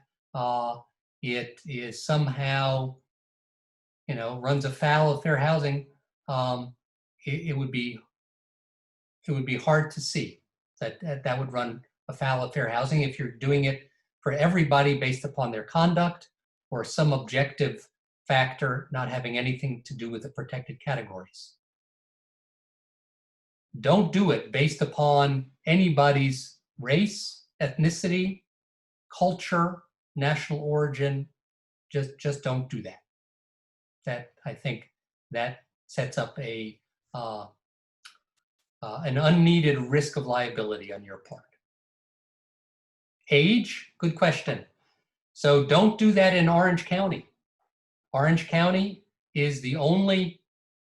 it is somehow, runs afoul of fair housing, it would be hard to see that would run afoul of fair housing if you're doing it for everybody based upon their conduct or some objective factor not having anything to do with the protected categories. Don't do it based upon anybody's race, ethnicity, culture, national origin. Just don't do that. I think that sets up an unneeded risk of liability on your part. Age, good question. So don't do that in Orange County. Orange County is the only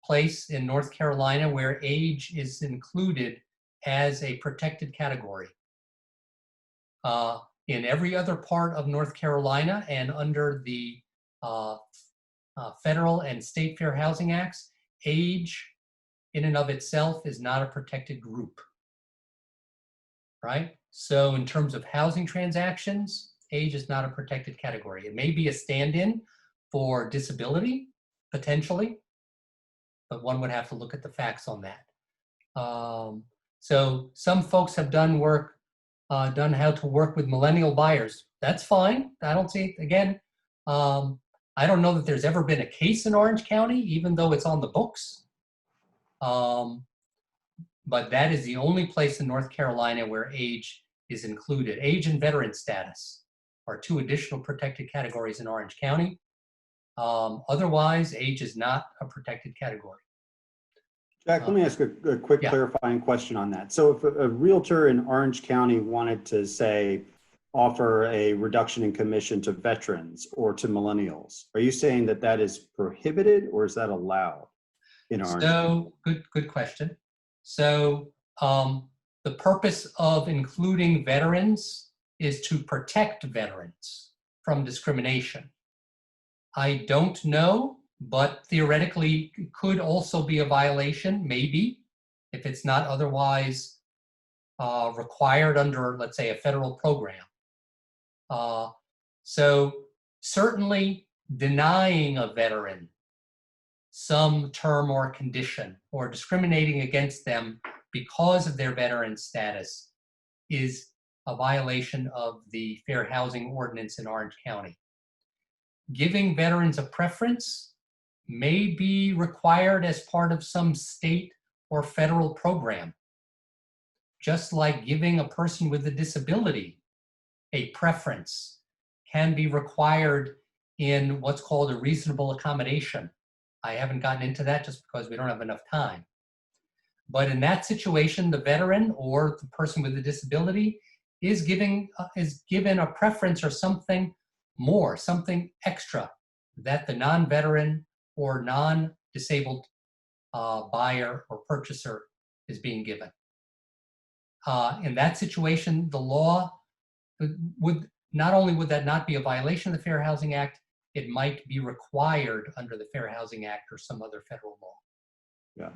place in North Carolina where age is included as a protected category. In every other part of North Carolina and under the federal and state Fair Housing Acts, age in and of itself is not a protected group, right? So in terms of housing transactions, age is not a protected category. It may be a stand-in for disability, potentially, but one would have to look at the facts on that. So some folks have done how to work with millennial buyers. That's fine. I don't see, again, I don't know that there's ever been a case in Orange County, even though it's on the books. But that is the only place in North Carolina where age is included. Age and veteran status are two additional protected categories in Orange County. Otherwise, age is not a protected category. Jack, let me ask a quick clarifying question on that. So if a realtor in Orange County wanted to, say, offer a reduction in commission to veterans or to millennials, are you saying that that is prohibited or is that allowed in Orange County? So good question. So the purpose of including veterans is to protect veterans from discrimination. I don't know, but theoretically it could also be a violation, maybe, if it's not otherwise required under, let's say, a federal program. So certainly denying a veteran some term or condition or discriminating against them because of their veteran status is a violation of the Fair Housing Ordinance in Orange County. Giving veterans a preference may be required as part of some state or federal program, just like giving a person with a disability a preference can be required in what's called a reasonable accommodation. I haven't gotten into that just because we don't have enough time. But in that situation, the veteran or the person with a disability is given a preference or something more, something extra that the non-veteran or non-disabled buyer or purchaser is being given. In that situation, the law would not only would that not be a violation of the Fair Housing Act, it might be required under the Fair Housing Act or some other federal law. Yeah.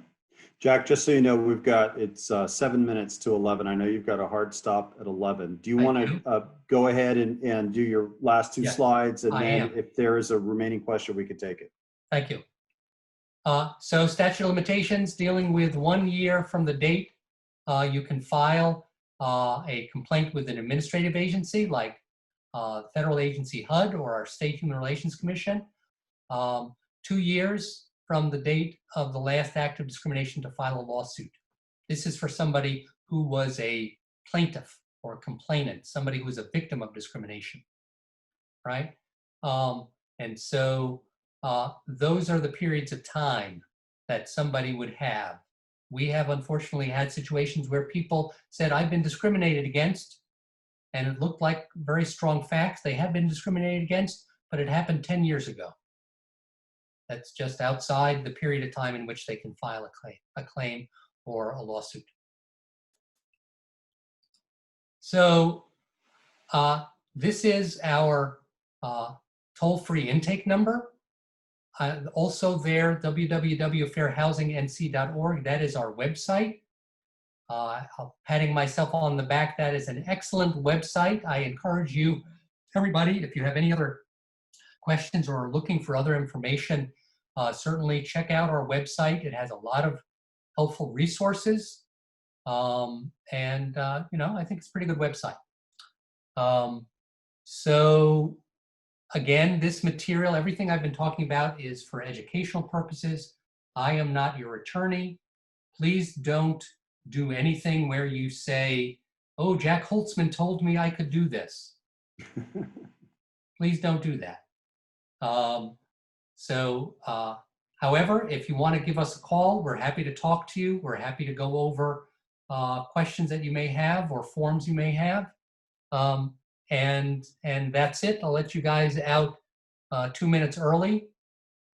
Jack, just so you know, it's 7 minutes to 11. I know you've got a hard stop at 11. Do you want to go ahead and do your last two slides? And then if there is a remaining question, we could take it. Thank you. So statute of limitations, dealing with 1 year from the date you can file a complaint with an administrative agency like federal agency HUD or our State Human Relations Commission. 2 years from the date of the last act of discrimination to file a lawsuit. This is for somebody who was a plaintiff or a complainant, somebody who was a victim of discrimination, right? And so those are the periods of time that somebody would have. We have unfortunately had situations where people said, I've been discriminated against, and it looked like very strong facts. They have been discriminated against, but it happened 10 years ago. That's just outside the period of time in which they can file a claim or a lawsuit. So this is our toll-free intake number. Also there, www.fairhousingnc.org. That is our website. Patting myself on the back, that is an excellent website. I encourage you, everybody, if you have any other questions or are looking for other information, certainly check out our website. It has a lot of helpful resources. You know, I think it's a pretty good website. So again, this material, everything I've been talking about is for educational purposes. I am not your attorney. Please don't do anything where you say, oh, Jack Holtzman told me I could do this. Please don't do that. However, if you want to give us a call, we're happy to talk to you. We're happy to go over questions that you may have or forms you may have. And that's it. I'll let you guys out 2 minutes early.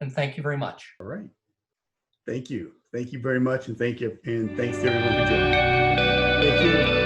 And thank you very much. All right. Thank you. Thank you very much. And thank you. And thanks to everyone for joining. Thank you.